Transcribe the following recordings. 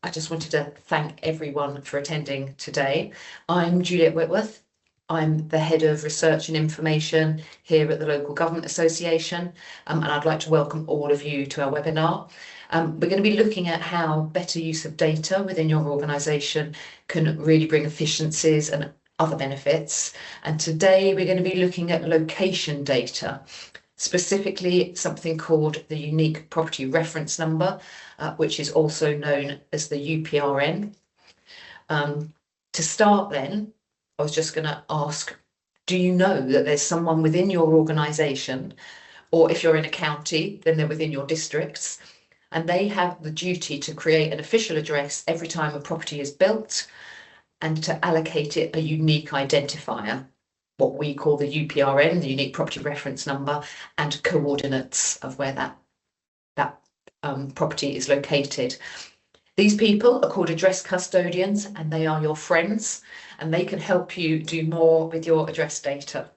I just wanted to thank everyone for attending today. I'm Juliet Whitworth. I'm the Head of Research and Information here at the Local Government Association, and I'd like to welcome all of you to our webinar. We're going to be looking at how better use of data within your organisation can really bring efficiencies and other benefits. And today we're going to be looking at location data, specifically something called the Unique Property Reference Number, which is also known as the UPRN. To start then, I was just going to ask, do you know that there's someone within your organisation, or if you're in a county, then they're within your districts, and they have the duty to create an official address every time a property is built and to allocate it a unique identifier, what we call the UPRN, the Unique Property Reference Number, and coordinates of where that property is located. These people are called address custodians, and they are your friends, and they can help you do more with your address data.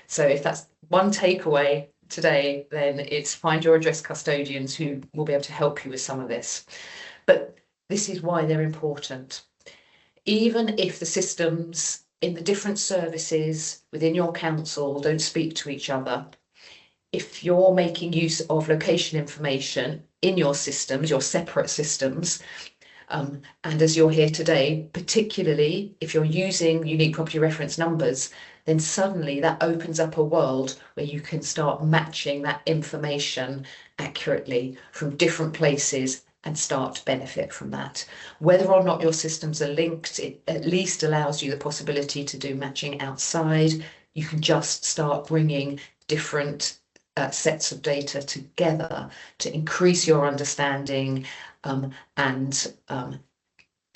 So if that's one takeaway today, then it's find your address custodians who will be able to help you with some of this. But this is why they're important. Even if the systems in the different services within your council don't speak to each other, if you're making use of location information in your systems, your separate systems, and as you're here today, particularly if you're using unique property reference numbers, then suddenly that opens up a world where you can start matching that information accurately from different places and start to benefit from that. Whether or not your systems are linked, it at least allows you the possibility to do matching outside. You can just start bringing different sets of data together to increase your understanding and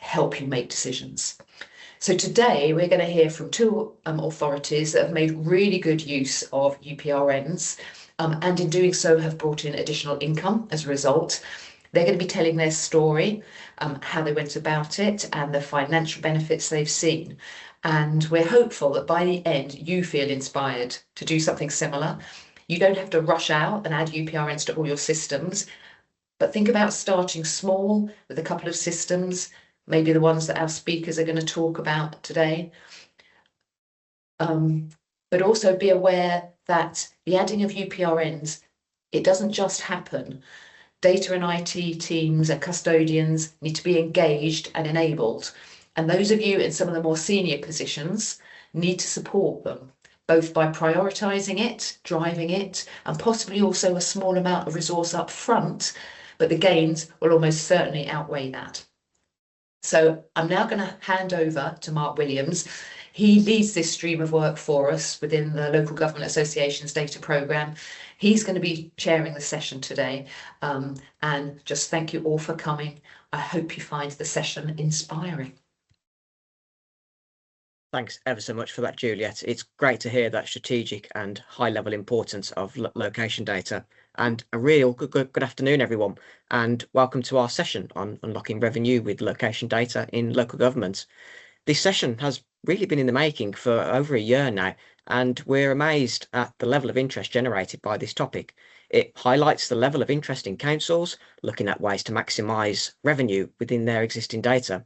help you make decisions. So today we're going to hear from two authorities that have made really good use of UPRNs and in doing so have brought in additional income as a result. They're going to be telling their story, how they went about it and the financial benefits they've seen. And we're hopeful that by the end you feel inspired to do something similar. You don't have to rush out and add UPRNs to all your systems, but think about starting small with a couple of systems, maybe the ones that our speakers are going to talk about today. But also be aware that the adding of UPRNs, it doesn't just happen. Data and IT teams and custodians need to be engaged and enabled. And those of you in some of the more senior positions need to support them, both by prioritising it, driving it, and possibly also a small amount of resource up front, but the gains will almost certainly outweigh that. So I'm now going to hand over to Mark Williams. He leads this stream of work for us within the Local Government Association's data programme. He's going to be chairing the session today, and just thank you all for coming. I hope you find the session inspiring. Thanks ever so much for that, Juliet. It's great to hear that strategic and high-level importance of location data. And a real good afternoon, everyone, and welcome to our session on unlocking revenue with location data in local government. This session has really been in the making for over a year now, and we're amazed at the level of interest generated by this topic. It highlights the level of interest in councils looking at ways to maximise revenue within their existing data.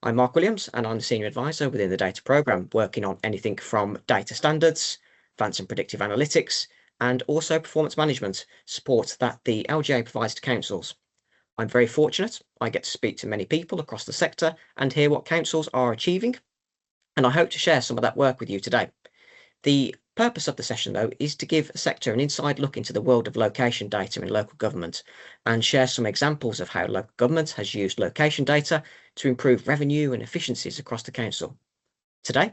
I'm Mark Williams, and I'm the Senior Advisor within the data programme, working on anything from data standards, advanced and predictive analytics, and also performance management support that the LGA provides to councils. I'm very fortunate. I get to speak to many people across the sector and hear what councils are achieving, and I hope to share some of that work with you today. The purpose of the session, though, is to give a sector an inside look into the world of location data in local government and share some examples of how local government has used location data to improve revenue and efficiencies across the council. Today,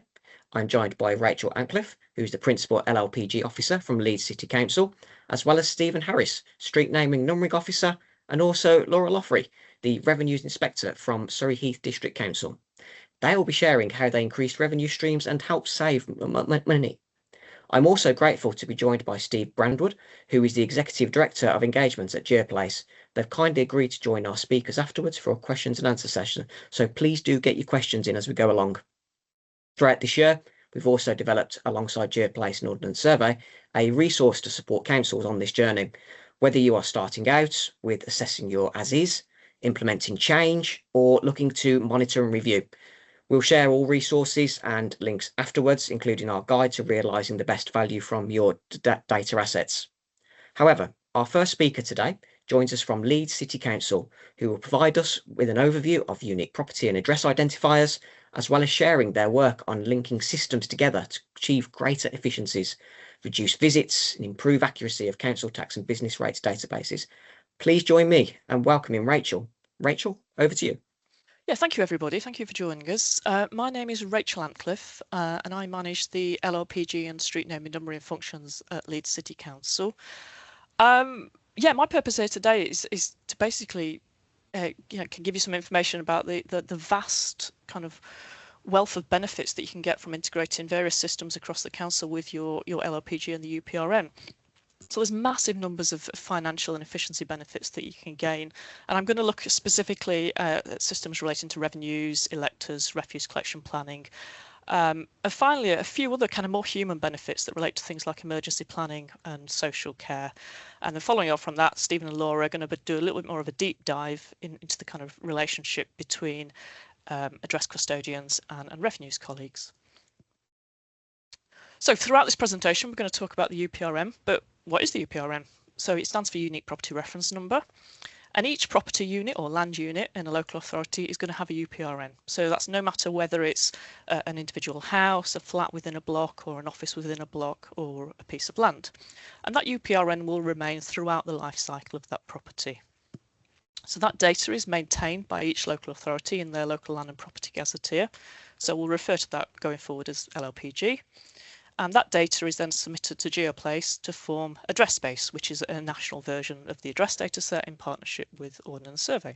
I'm joined by Rachel Antcliffe, who's the Principal LLPG Officer from Leeds City Council, as well as Steven Harris, Street Naming Numbering Officer, and also Laura Loughrey, the Revenues Inspector from Surrey Heath District Council. They will be sharing how they increased revenue streams and helped save money. I'm also grateful to be joined by Steven Brandwood, who is the Executive Director of Engagement at GeoPlace. They've kindly agreed to join our speakers afterwards for a questions and answer session, so please do get your questions in as we go along. Throughout this year, we've also developed, alongside GeoPlace and Ordnance Survey, a resource to support councils on this journey. Whether you are starting out with assessing your as-is, implementing change, or looking to monitor and review. We'll share all resources and links afterwards, including our guide to realising the best value from your data assets. However, our first speaker today joins us from Leeds City Council, who will provide us with an overview of unique property and address identifiers, as well as sharing their work on linking systems together to achieve greater efficiencies, reduce visits, and improve accuracy of council tax and business rates databases. Please join me in welcoming Rachel. Rachel, over to you. Yeah, thank you, everybody. Thank you for joining us. My name is Rachel Antcliffe, and I manage the LLPG and street name and numbering functions at Leeds City Council. Yeah, my purpose here today is to basically, can give you some information about the vast kind of wealth of benefits that you can get from integrating various systems across the council with your LLPG and the UPRN. So there's massive numbers of financial and efficiency benefits that you can gain. And I'm going to look specifically at systems relating to revenues, electors, refuse collection planning. And finally, a few other kind of more human benefits that relate to things like emergency planning and social care. And then following on from that, Steven and Laura are going to do a little bit more of a deep dive into the kind of relationship between address custodians and revenues colleagues. So throughout this presentation, we're going to talk about the UPRN, but what is the UPRN? So it stands for Unique Property Reference Number, and each property unit or land unit in a local authority is going to have a UPRN. So that's no matter whether it's an individual house, a flat within a block, or an office within a block, or a piece of land. And that UPRN will remain throughout the life cycle of that property. So that data is maintained by each local authority in their local land and property gazetteer. So we'll refer to that going forward as LLPG. And that data is then submitted to GeoPlace to form Address Space, which is a national version of the address data set in partnership with Ordnance Survey.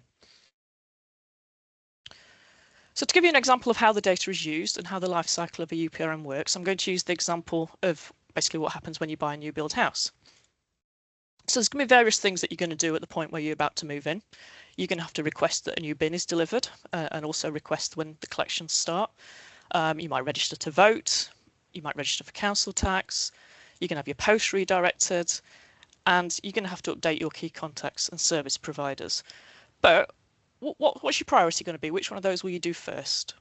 So to give you an example of how the data is used and how the life cycle of a UPRN works, I'm going to use the example of basically what happens when you buy a new build house. So there's going to be various things that you're going to do at the point where you're about to move in. You're going to have to request that a new bin is delivered and also request when the collections start. You might register to vote. You might register for council tax, you're going to have your post redirected, and you're going to have to update your key contacts and service providers. But what's your priority going to be? Which one of those will you do first?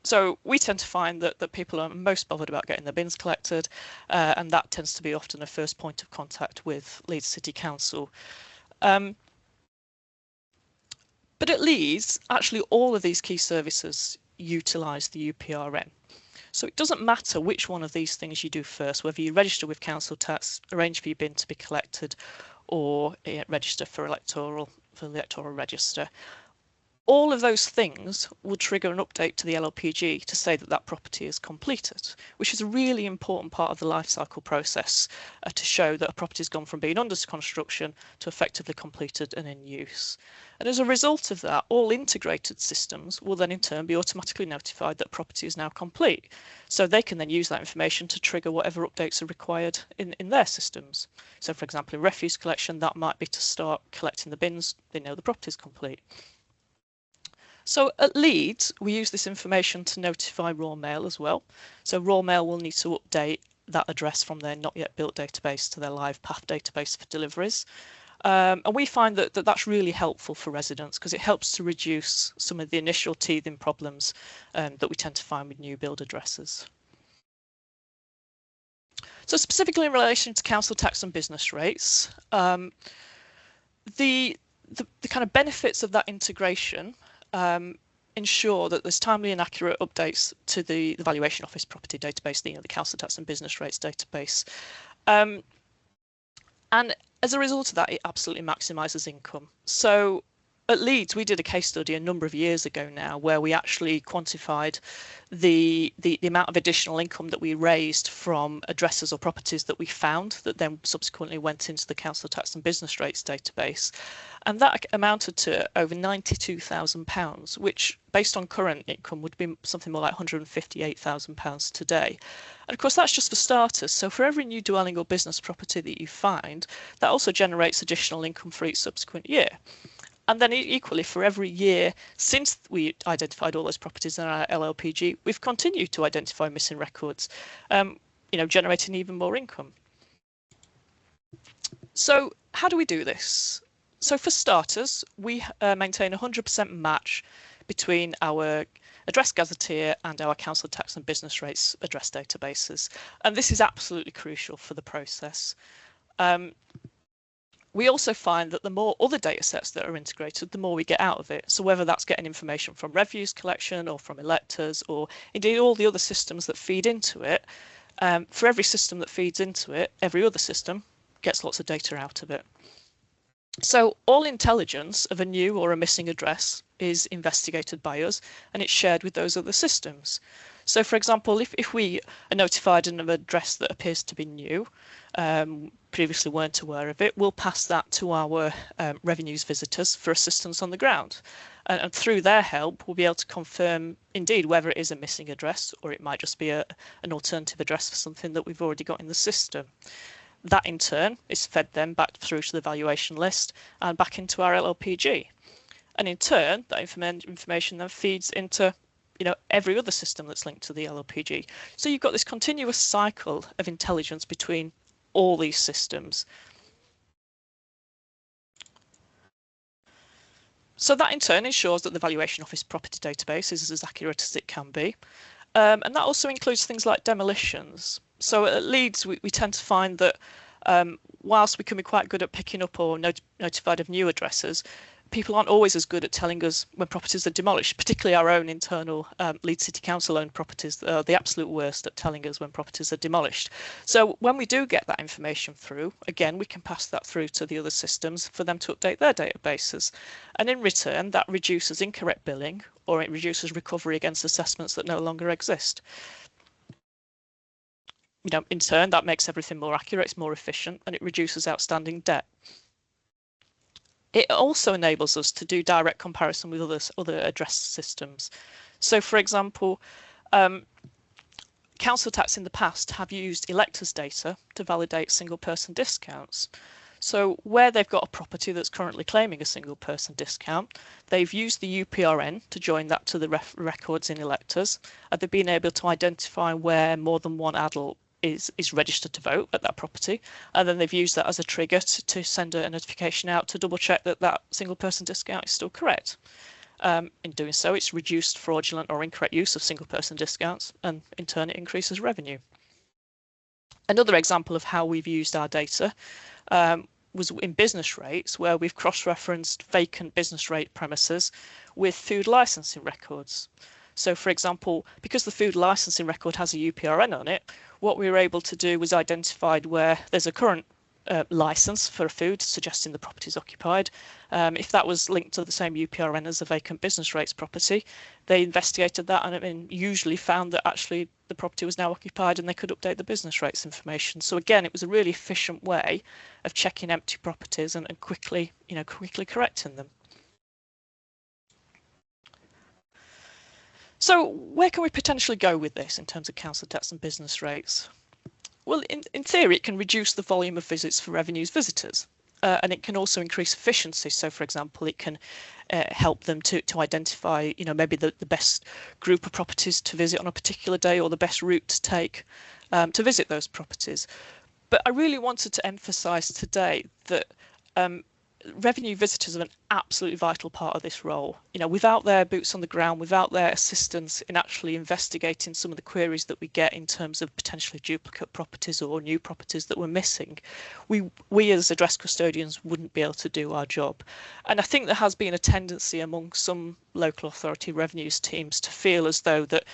So we tend to find that people are most bothered about getting their bins collected, and that tends to be often a first point of contact with Leeds City Council. But at Leeds, actually all of these key services utilise the UPRN. So it doesn't matter which one of these things you do first, whether you register with council tax, arrange for your bin to be collected, or register for the electoral register. All of those things will trigger an update to the LLPG to say that that property is completed, which is a really important part of the life cycle process to show that a property has gone from being under construction to effectively completed and in use. And as a result of that, all integrated systems will then in turn be automatically notified that property is now complete. So they can then use that information to trigger whatever updates are required in their systems. So for example, in refuse collection, that might be to start collecting the bins. They know the property is complete. So at Leeds, we use this information to notify Raw Mail as well. So Raw Mail will need to update that address from their not yet built database to their live path database for deliveries. And we find that that's really helpful for residents because it helps to reduce some of the initial teething problems that we tend to find with new build addresses. So specifically in relation to council tax and business rates, the kind of benefits of that integration ensure that there's timely and accurate updates to the valuation office property database, the council tax and business rates database. And as a result of that, it absolutely maximises income. So at Leeds, we did a case study a number of years ago now where we actually quantified the amount of additional income that we raised from addresses or properties that we found that then subsequently went into the council tax and business rates database. And that amounted to over £92,000, which based on current income would be something more like £158,000 today. And of course, that's just for starters. So for every new dwelling or business property that you find, that also generates additional income for each subsequent year. And then equally, for every year since we identified all those properties in our LLPG, we've continued to identify missing records, generating even more income. So how do we do this? So for starters, we maintain 100% match between our address gazetteer and our council tax and business rates address databases. And this is absolutely crucial for the process. We also find that the more other data sets that are integrated, the more we get out of it. So whether that's getting information from refuse collection or from electors, or indeed all the other systems that feed into it, for every system that feeds into it, every other system gets lots of data out of it. So all intelligence of a new or a missing address is investigated by us, and it's shared with those other systems. So for example, if we are notified of an address that appears to be new, previously weren't aware of it, we'll pass that to our revenues visitors for assistance on the ground. And through their help, we'll be able to confirm indeed whether it is a missing address, or it might just be an alternative address for something that we've already got in the system. That in turn is fed then back through to the valuation list and back into our LLPG. And in turn, that information then feeds into every other system that's linked to the LLPG. So you've got this continuous cycle of intelligence between all these systems. So that in turn ensures that the valuation office property database is as accurate as it can be. And that also includes things like demolitions. So at Leeds, we tend to find that whilst we can be quite good at picking up or notified of new addresses, people aren't always as good at telling us when properties are demolished, particularly our own internal Leeds City Council owned properties that are the absolute worst at telling us when properties are demolished. So when we do get that information through, again, we can pass that through to the other systems for them to update their databases. And in return, that reduces incorrect billing, or it reduces recovery against assessments that no longer exist. In turn, that makes everything more accurate, it's more efficient, and it reduces outstanding debt. It also enables us to do direct comparison with other address systems. So, for example, council tax in the past have used electors' data to validate single person discounts. So where they've got a property that's currently claiming a single person discount, they've used the UPRN to join that to the records in electors, and they've been able to identify where more than one adult is registered to vote at that property, and then they've used that as a trigger to send a notification out to double check that that single person discount is still correct. In doing so, it's reduced fraudulent or incorrect use of single person discounts, and in turn it increases revenue. Another example of how we've used our data was in business rates, where we've cross-referenced vacant business rate premises with food licensing records. So for example, because the food licensing record has a UPRN on it, what we were able to do was identified where there's a current license for a food suggesting the property is occupied. If that was linked to the same UPRN as a vacant business rates property, they investigated that and usually found that actually the property was now occupied and they could update the business rates information. So again, it was a really efficient way of checking empty properties and quickly correcting them. So where can we potentially go with this in terms of council tax and business rates? Well, in theory, it can reduce the volume of visits for revenues visitors, and it can also increase efficiency. So, for example, it can help them to identify, maybe the best group of properties to visit on a particular day, or the best route to take to visit those properties. But I really wanted to emphasise today that revenue visitors are an absolutely vital part of this role. Without their boots on the ground, without their assistance in actually investigating some of the queries that we get in terms of potentially duplicate properties or new properties that we're missing, we as address custodians wouldn't be able to do our job. And I think there has been a tendency among some local authority revenues teams to feel as though that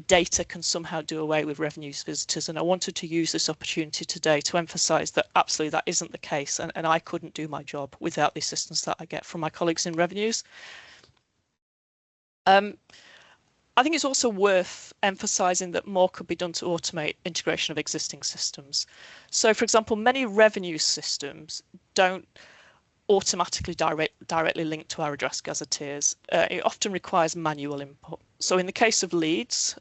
data can somehow do away with revenues visitors, and I wanted to use this opportunity today to emphasise that absolutely that isn't the case, and I couldn't do my job without the assistance that I get from my colleagues in revenues. I think it's also worth emphasising that more could be done to automate integration of existing systems. So, for example, many revenue systems don't automatically directly linked to our address gazetteers. It often requires manual input. So in the case of Leeds,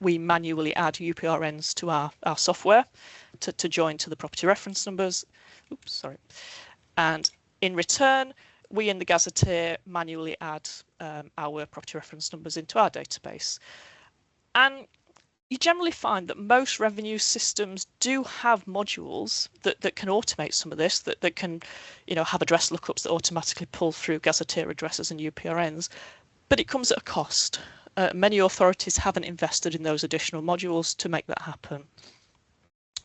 we manually add UPRNs to our software to join to the property reference numbers. Oops, sorry. And in return, we in the gazetteer manually add our property reference numbers into our database. And you generally find that most revenue systems do have modules that can automate some of this, that can, have address lookups that automatically pull through gazetteer addresses and UPRNs, but it comes at a cost. Many authorities haven't invested in those additional modules to make that happen.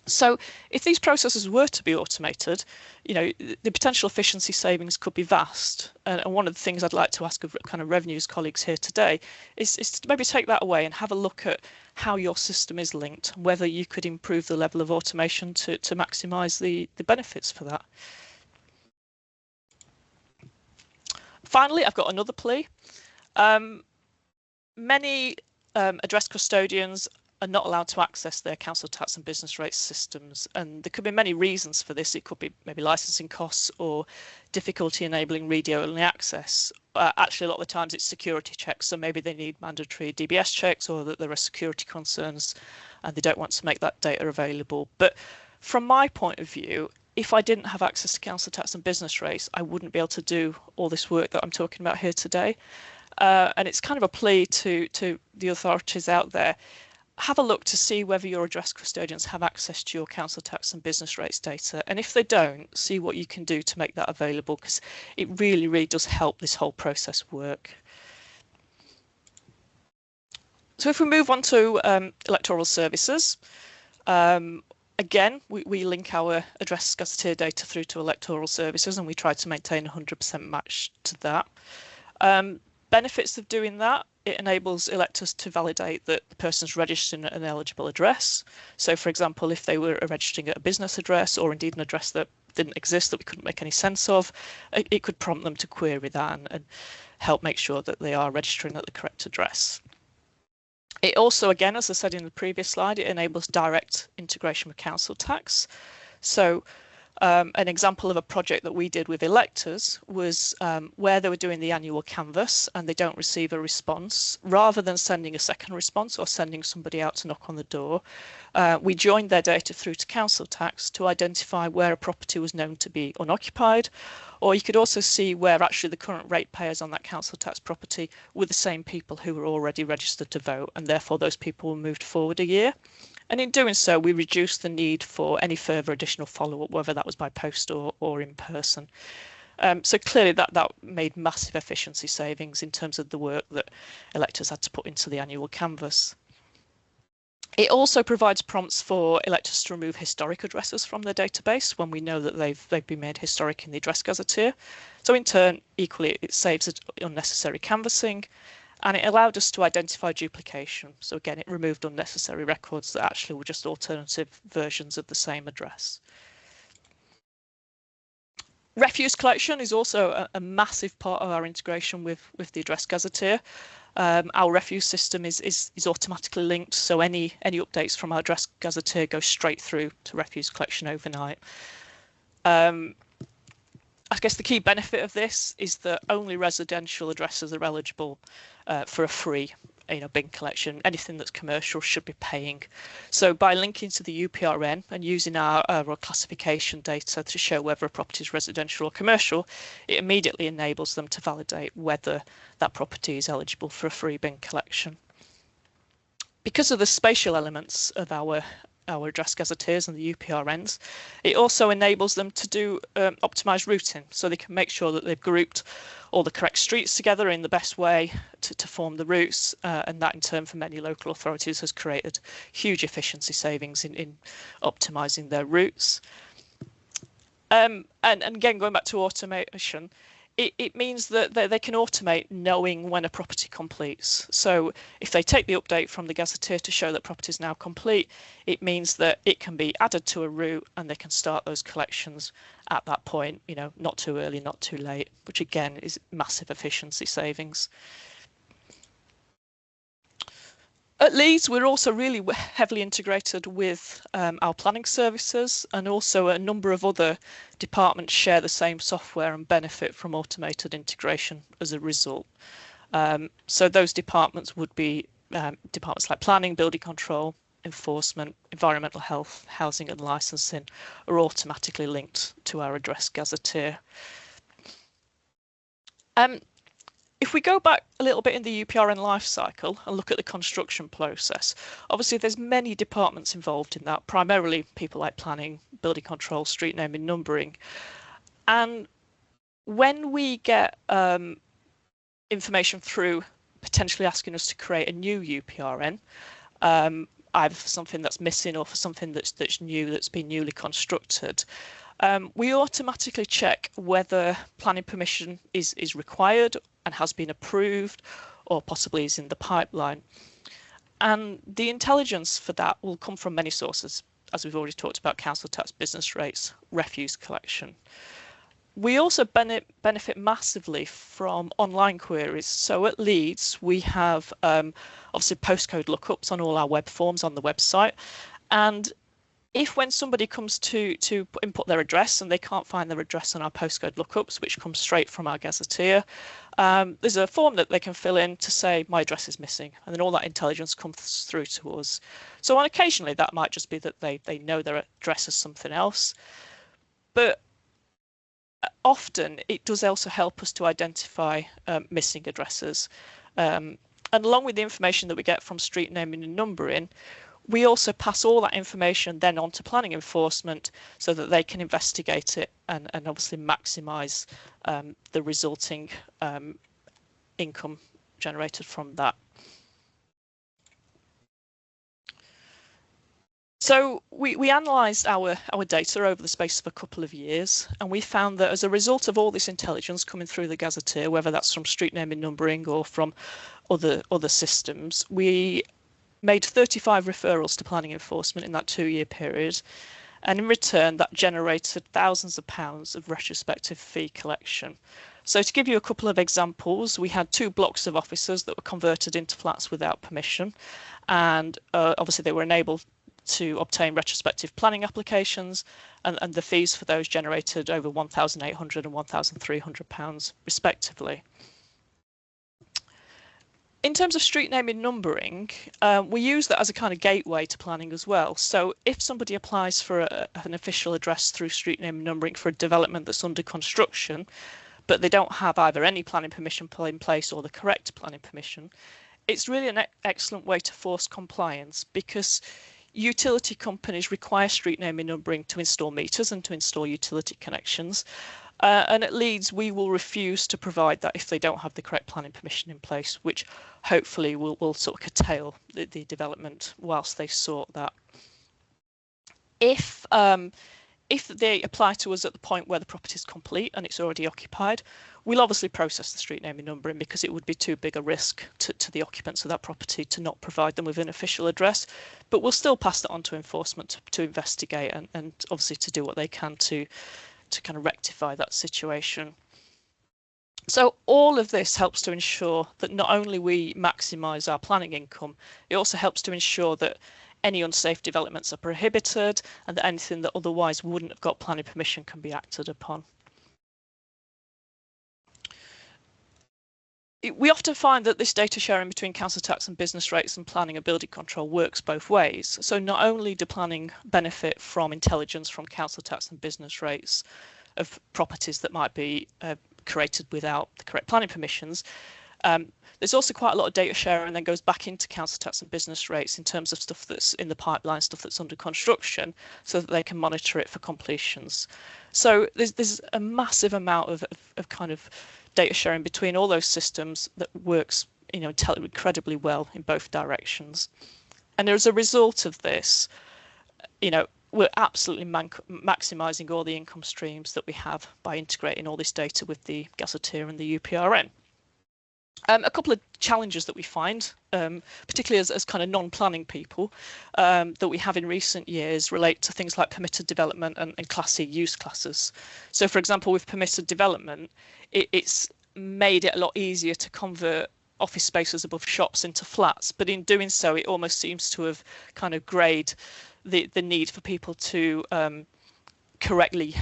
So if these processes were to be automated, the potential efficiency savings could be vast. And one of the things I'd like to ask of kind of revenues colleagues here today is to maybe take that away and have a look at how your system is linked, whether you could improve the level of automation to maximise the benefits for that. Finally, I've got another plea. Many address custodians are not allowed to access their council tax and business rates systems, and there could be many reasons for this. It could be maybe licensing costs or difficulty enabling read-only access. Actually, a lot of the times it's security checks, so maybe they need mandatory DBS checks, or that there are security concerns and they don't want to make that data available. But from my point of view, if I didn't have access to council tax and business rates, I wouldn't be able to do all this work that I'm talking about here today. And it's kind of a plea to the authorities out there. Have a look to see whether your address custodians have access to your council tax and business rates data. And if they don't, see what you can do to make that available, because it really, really does help this whole process work. So if we move on to electoral services, again, we link our address gazetteer data through to electoral services, and we try to maintain 100% match to that. Benefits of doing that: it enables electors to validate that the person's registered an eligible address. So, for example, if they were registering at a business address, or indeed an address that didn't exist, that we couldn't make any sense of, it could prompt them to query that and help make sure that they are registering at the correct address. It also, again, as I said in the previous slide, it enables direct integration with council tax. So an example of a project that we did with electors was where they were doing the annual canvass and they don't receive a response. Rather than sending a second response or sending somebody out to knock on the door, we joined their data through to council tax to identify where a property was known to be unoccupied, or you could also see where actually the current ratepayers on that council tax property were the same people who were already registered to vote, and therefore those people were moved forward a year. And in doing so, we reduced the need for any further additional follow-up, whether that was by post or in person. So clearly that made massive efficiency savings in terms of the work that electors had to put into the annual canvass. It also provides prompts for electors to remove historic addresses from their database when we know that they've been made historic in the address gazetteer. So in turn, equally, it saves unnecessary canvassing, and it allowed us to identify duplication. So again, it removed unnecessary records that actually were just alternative versions of the same address. Refuse collection is also a massive part of our integration with the address gazetteer. Our refuse system is automatically linked, so any updates from our address gazetteer go straight through to refuse collection overnight. I guess the key benefit of this is that only residential addresses are eligible for a free bin collection. Anything that's commercial should be paying. So by linking to the UPRN and using our classification data to show whether a property is residential or commercial, it immediately enables them to validate whether that property is eligible for a free bin collection. Because of the spatial elements of our address gazetteers and the UPRNs, it also enables them to do optimised routing, so they can make sure that they've grouped all the correct streets together in the best way to form the routes, and that in turn for many local authorities has created huge efficiency savings in optimising their routes. And again, going back to automation, it means that they can automate knowing when a property completes. So if they take the update from the gazetteer to show that property is now complete, it means that it can be added to a route and they can start those collections at that point, not too early, not too late, which again is massive efficiency savings. At Leeds, we're also really heavily integrated with our planning services, and also a number of other departments share the same software and benefit from automated integration as a result. So those departments would be departments like planning, building control, enforcement, environmental health, housing and licensing are automatically linked to our address gazetteer. If we go back a little bit in the UPRN life cycle and look at the construction process, obviously there's many departments involved in that, primarily people like planning, building control, street naming, numbering. And when we get information through potentially asking us to create a new UPRN, either for something that's missing or for something that's new, that's been newly constructed, we automatically check whether planning permission is required and has been approved, or possibly is in the pipeline. And the intelligence for that will come from many sources, as we've already talked about: council tax, business rates, refuse collection. We also benefit massively from online queries. So at Leeds, we have obviously postcode lookups on all our web forms on the website. And if when somebody comes to input their address and they can't find their address on our postcode lookups, which comes straight from our gazetteer, there's a form that they can fill in to say my address is missing, and then all that intelligence comes through to us. So occasionally that might just be that they know their address as something else, but often it does also help us to identify missing addresses. And along with the information that we get from street naming and numbering, we also pass all that information then on to planning enforcement so that they can investigate it and obviously maximise the resulting income generated from that. So we analysed our data over the space of a couple of years, and we found that as a result of all this intelligence coming through the gazetteer, whether that's from street naming numbering or from other systems, we made 35 referrals to planning enforcement in that 2-year period, and in return that generated thousands of pounds of retrospective fee collection. So to give you a couple of examples, we had 2 blocks of offices that were converted into flats without permission, and obviously they were enabled to obtain retrospective planning applications, and the fees for those generated over £1,800 and £1,300 respectively. In terms of street naming numbering, we use that as a kind of gateway to planning as well. So if somebody applies for an official address through street naming numbering for a development that's under construction, but they don't have either any planning permission in place or the correct planning permission, it's really an excellent way to force compliance, because utility companies require street naming numbering to install meters and to install utility connections. And at Leeds, we will refuse to provide that if they don't have the correct planning permission in place, which hopefully will sort of curtail the development whilst they sort that. If they apply to us at the point where the property is complete and it's already occupied, we'll obviously process the street naming numbering, because it would be too big a risk to the occupants of that property to not provide them with an official address. But we'll still pass that on to enforcement to investigate and obviously to do what they can to kind of rectify that situation. So all of this helps to ensure that not only we maximise our planning income, it also helps to ensure that any unsafe developments are prohibited and that anything that otherwise wouldn't have got planning permission can be acted upon. We often find that this data sharing between council tax and business rates and planning and building control works both ways. So not only do planning benefit from intelligence from council tax and business rates of properties that might be created without the correct planning permissions, there's also quite a lot of data sharing that goes back into council tax and business rates in terms of stuff that's in the pipeline, stuff that's under construction, so that they can monitor it for completions. So there's a massive amount of kind of data sharing between all those systems that works, incredibly well in both directions. And as a result of this, we're absolutely maximising all the income streams that we have by integrating all this data with the gazetteer and the UPRN. A couple of challenges that we find, particularly as kind of non-planning people, that we have in recent years relate to things like permitted development and Class C use classes. So, for example, with permitted development, it's made it a lot easier to convert office spaces above shops into flats, but in doing so, it almost seems to have kind of greyed the need for people to correctly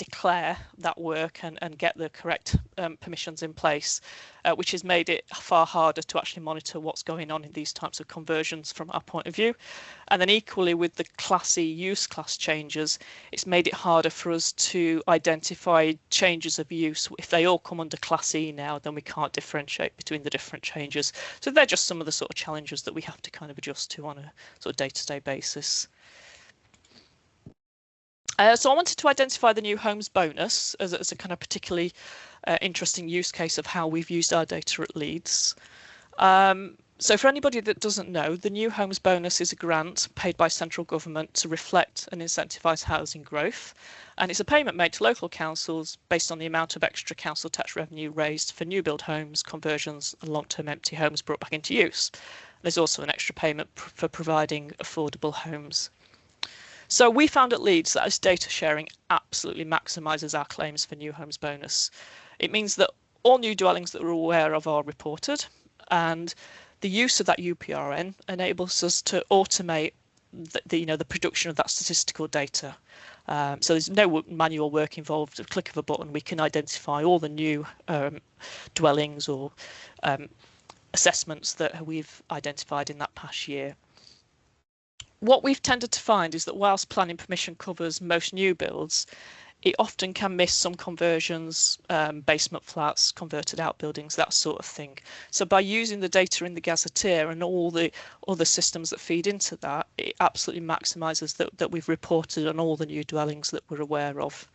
declare that work and get the correct permissions in place, which has made it far harder to actually monitor what's going on in these types of conversions from our point of view. And then equally with the Class E use class changes, it's made it harder for us to identify changes of use. If they all come under Class E now, then we can't differentiate between the different changes. So they're just some of the sort of challenges that we have to kind of adjust to on a sort of day-to-day basis. So I wanted to identify the new homes bonus as a kind of particularly interesting use case of how we've used our data at Leeds. So for anybody that doesn't know, the new homes bonus is a grant paid by central government to reflect and incentivise housing growth. And it's a payment made to local councils based on the amount of extra council tax revenue raised for new build homes, conversions and long-term empty homes brought back into use. There's also an extra payment for providing affordable homes. So we found at Leeds that this data sharing absolutely maximises our claims for new homes bonus. It means that all new dwellings that we're aware of are reported, and the use of that UPRN enables us to automate the production of that statistical data. So there's no manual work involved. At a click of a button, we can identify all the new dwellings or assessments that we've identified in that past year. What we've tended to find is that whilst planning permission covers most new builds, it often can miss some conversions, basement flats, converted outbuildings, that sort of thing. So by using the data in the gazetteer and all the other systems that feed into that, it absolutely maximises that we've reported on all the new dwellings that we're aware of.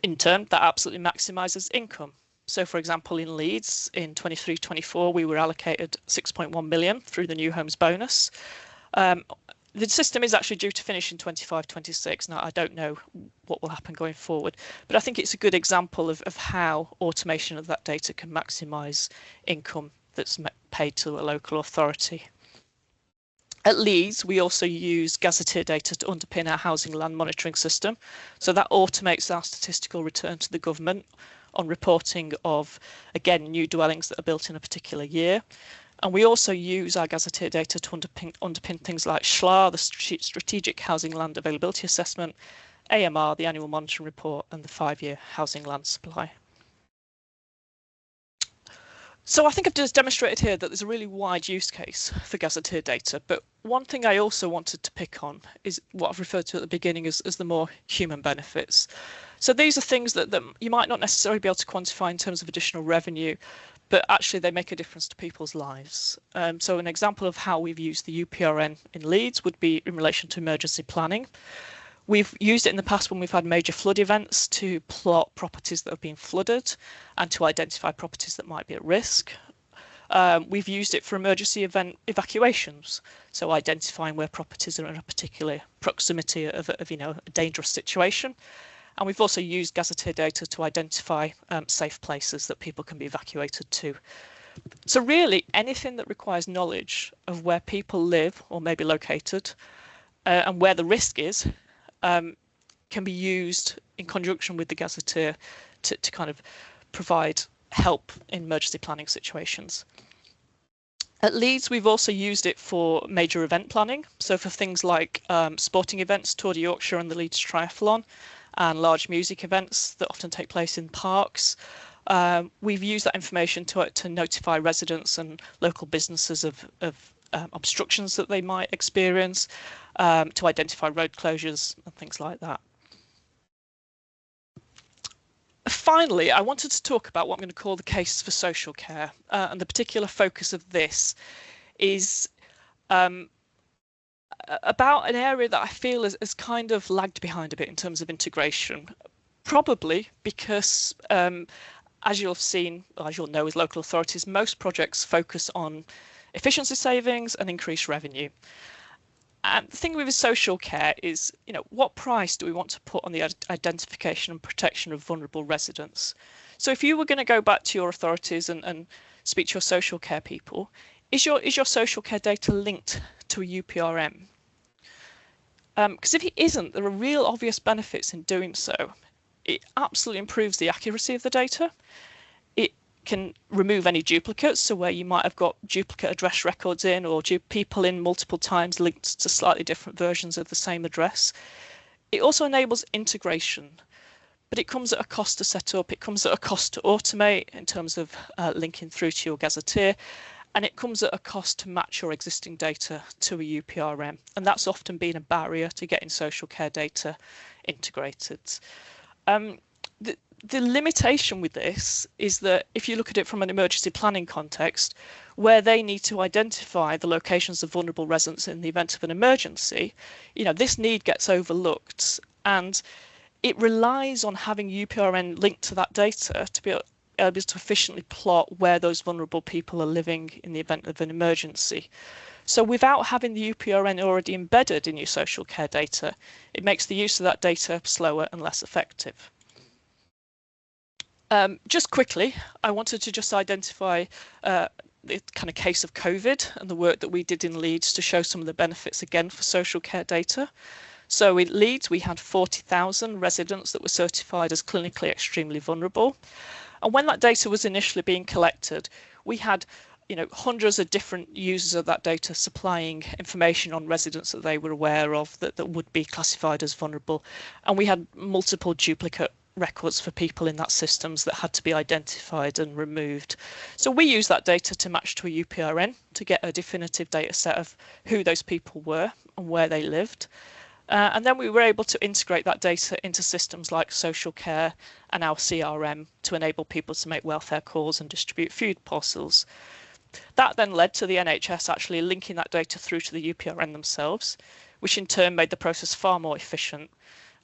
In turn, that absolutely maximises income. So, for example, in Leeds in 23-24, we were allocated 6.1 million through the new homes bonus. The system is actually due to finish in 25-26. Now, I don't know what will happen going forward, but I think it's a good example of how automation of that data can maximise income that's paid to a local authority. At Leeds, we also use gazetteer data to underpin our housing land monitoring system. So that automates our statistical return to the government on reporting of, again, new dwellings that are built in a particular year. And we also use our gazetteer data to underpin things like SHLA, the Strategic Housing Land Availability Assessment, AMR, the Annual Monitoring Report, and the 5-year Housing Land Supply. So I think I've just demonstrated here that there's a really wide use case for gazetteer data, but one thing I also wanted to pick on is what I've referred to at the beginning as the more human benefits. So these are things that you might not necessarily be able to quantify in terms of additional revenue, but actually they make a difference to people's lives. So an example of how we've used the UPRN in Leeds would be in relation to emergency planning. We've used it in the past when we've had major flood events to plot properties that have been flooded and to identify properties that might be at risk. We've used it for emergency event evacuations, so identifying where properties are in a particular proximity of a dangerous situation. And we've also used gazetteer data to identify safe places that people can be evacuated to. So really anything that requires knowledge of where people live or may be located and where the risk is can be used in conjunction with the gazetteer to kind of provide help in emergency planning situations. At Leeds, we've also used it for major event planning. So for things like sporting events, Tour de Yorkshire and the Leeds Triathlon, and large music events that often take place in parks. We've used that information to notify residents and local businesses of obstructions that they might experience, to identify road closures and things like that. Finally, I wanted to talk about what I'm going to call the case for social care, and the particular focus of this is about an area that I feel has kind of lagged behind a bit in terms of integration, probably because as you'll have seen, or as you'll know as local authorities, most projects focus on efficiency savings and increased revenue. And the thing with social care is, what price do we want to put on the identification and protection of vulnerable residents? So if you were going to go back to your authorities and speak to your social care people, is your social care data linked to a UPRM? Because if it isn't, there are real obvious benefits in doing so. It absolutely improves the accuracy of the data. It can remove any duplicates, so where you might have got duplicate address records in or people in multiple times linked to slightly different versions of the same address. It also enables integration, but it comes at a cost to set up, it comes at a cost to automate in terms of linking through to your gazetteer, and it comes at a cost to match your existing data to a UPRN. And that's often been a barrier to getting social care data integrated. The limitation with this is that if you look at it from an emergency planning context, where they need to identify the locations of vulnerable residents in the event of an emergency, this need gets overlooked, and it relies on having UPRN linked to that data to be able to efficiently plot where those vulnerable people are living in the event of an emergency. So without having the UPRN already embedded in your social care data, it makes the use of that data slower and less effective. Just quickly, I wanted to just identify the kind of case of COVID and the work that we did in Leeds to show some of the benefits again for social care data. So in Leeds, we had 40,000 residents that were certified as clinically extremely vulnerable. And when that data was initially being collected, we had hundreds of different users of that data supplying information on residents that they were aware of that would be classified as vulnerable. And we had multiple duplicate records for people in that systems that had to be identified and removed. So we use that data to match to a UPRN to get a definitive data set of who those people were and where they lived. And then we were able to integrate that data into systems like social care and our CRM to enable people to make welfare calls and distribute food parcels. That then led to the NHS actually linking that data through to the UPRN themselves, which in turn made the process far more efficient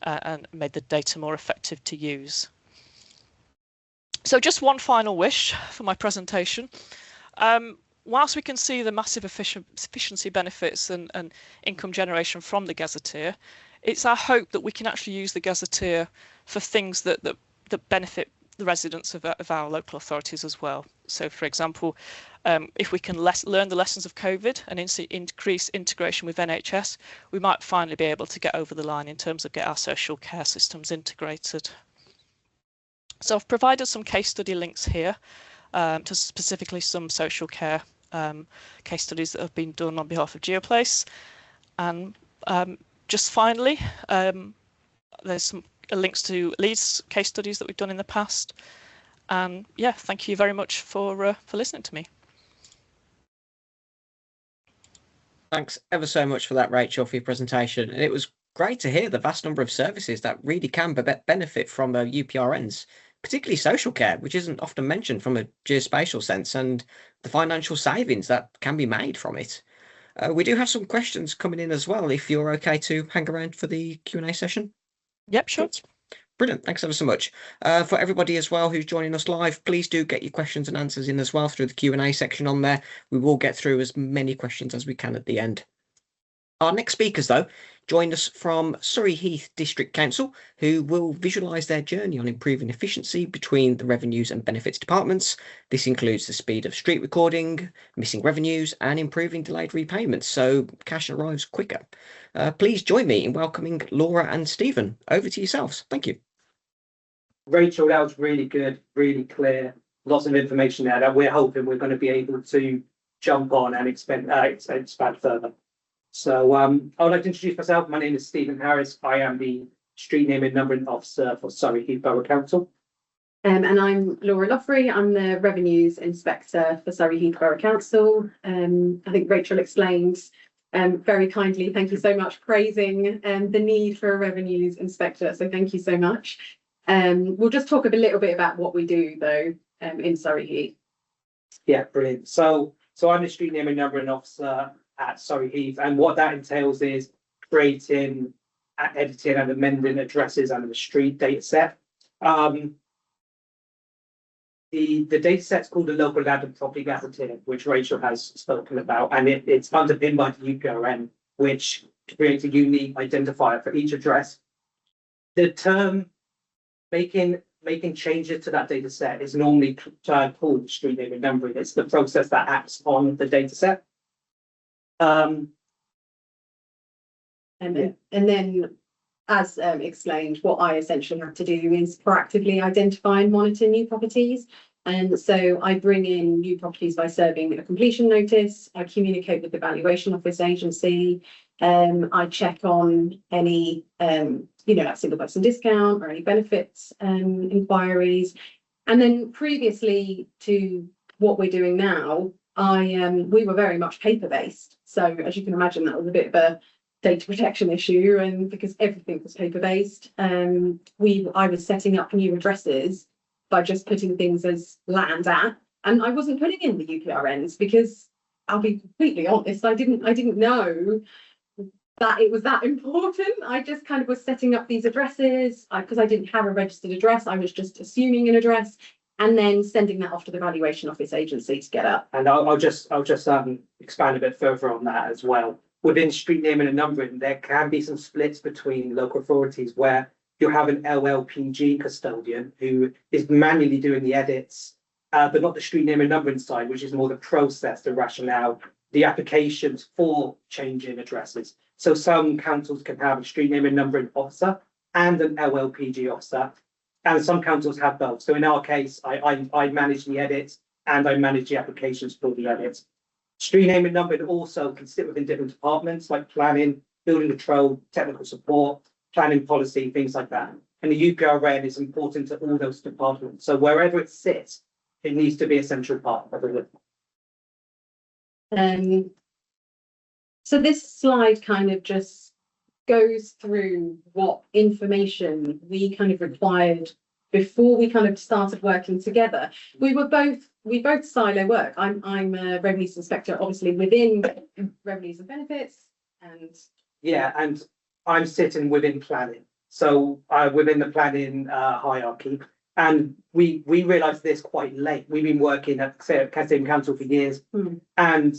and made the data more effective to use. So just one final wish for my presentation. Whilst we can see the massive efficiency benefits and income generation from the gazetteer, it's our hope that we can actually use the gazetteer for things that benefit the residents of our local authorities as well. So, for example, if we can learn the lessons of COVID and increase integration with NHS, we might finally be able to get over the line in terms of get our social care systems integrated. So I've provided some case study links here to specifically some social care case studies that have been done on behalf of GeoPlace. And just finally, there's some links to Leeds case studies that we've done in the past. And yeah, thank you very much for listening to me. Thanks ever so much for that, Rachel, for your presentation. And it was great to hear the vast number of services that really can benefit from UPRNs, particularly social care, which isn't often mentioned from a geospatial sense, and the financial savings that can be made from it. We do have some questions coming in as well, if you're okay to hang around for the Q&A session. Yep, sure. Brilliant. Thanks ever so much. For everybody as well who's joining us live, please do get your questions and answers in as well through the Q&A section on there. We will get through as many questions as we can at the end. Our next speakers, though, joined us from Surrey Heath District Council, who will visualise their journey on improving efficiency between the revenues and benefits departments. This includes the speed of street recording, missing revenues, and improving delayed repayments, so cash arrives quicker. Please join me in welcoming Laura and Steven. Over to yourselves. Thank you. Rachel, that was really good, really clear. Lots of information there that we're hoping we're going to be able to jump on and expand further. So I would like to introduce myself. My name is Steven Harris. I am the Street Name and Numbering Officer for Surrey Heath Borough Council. And I'm Laura Loughrey. I'm the Revenues Inspector for Surrey Heath Borough Council. I think Rachel explained very kindly, thank you so much, praising the need for a Revenues Inspector. So thank you so much. We'll just talk a little bit about what we do, though, in Surrey Heath. Yeah, brilliant. So I'm the Street Name and Numbering Officer at Surrey Heath, and what that entails is creating, editing and amending addresses under the street data set. The data set's called the Local Land and Property Gazetteer, which Rachel has spoken about, and it's underpinned by the UPRN, which creates a unique identifier for each address. The term making changes to that data set is normally called street name and numbering. It's the process that acts on the data set. And then, as explained, what I essentially have to do is proactively identify and monitor new properties. And so I bring in new properties by serving a completion notice. I communicate with the valuation office agency, I check on any, like single person discount or any benefits inquiries. And then previously to what we're doing now, we were very much paper based. So as you can imagine, that was a bit of a data protection issue, and because everything was paper based, I was setting up new addresses by just putting things as land at, and I wasn't putting in the UPRNs because I'll be completely honest, I didn't know that it was that important. I just kind of was setting up these addresses because I didn't have a registered address. I was just assuming an address and then sending that off to the valuation office agency to get up. And I'll just expand a bit further on that as well. Within street naming and numbering, there can be some splits between local authorities where you have an LLPG custodian who is manually doing the edits, but not the street name and numbering side, which is more the process, the rationale, the applications for changing addresses. So some councils can have a street name and numbering officer and an LLPG officer, and some councils have both. So in our case, I manage the edits and I manage the applications for the edits. Street name and numbering also can sit within different departments like planning, building control, technical support, planning policy, things like that. And the UPRN is important to all those departments. So wherever it sits, it needs to be a central part of it. So this slide kind of just goes through what information we kind of required before we kind of started working together. We both silo work. I'm a revenues inspector, obviously within revenues and benefits, and yeah, and I'm sitting within planning. So within the planning hierarchy, and we realised this quite late. We've been working at Steven Council for years, and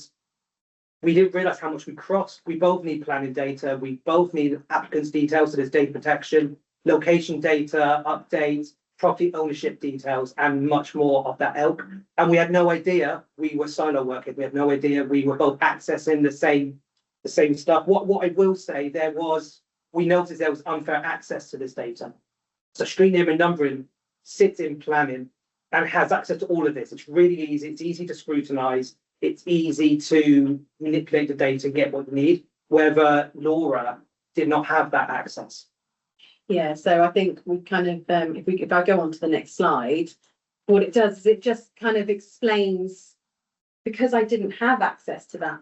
we didn't realise how much we crossed. We both need planning data. We both need applicants' details, so there's data protection, location data, updates, property ownership details, and much more of that ilk. And we had no idea we were silo working. We had no idea we were both accessing the same stuff. What I will say, we noticed there was unfair access to this data. So street name and numbering sits in planning and has access to all of this. It's really easy. It's easy to scrutinise. It's easy to manipulate the data, get what you need, whether Laura did not have that access. Yeah, so I think we kind of, if I go on to the next slide, what it does is it just kind of explains, because I didn't have access to that,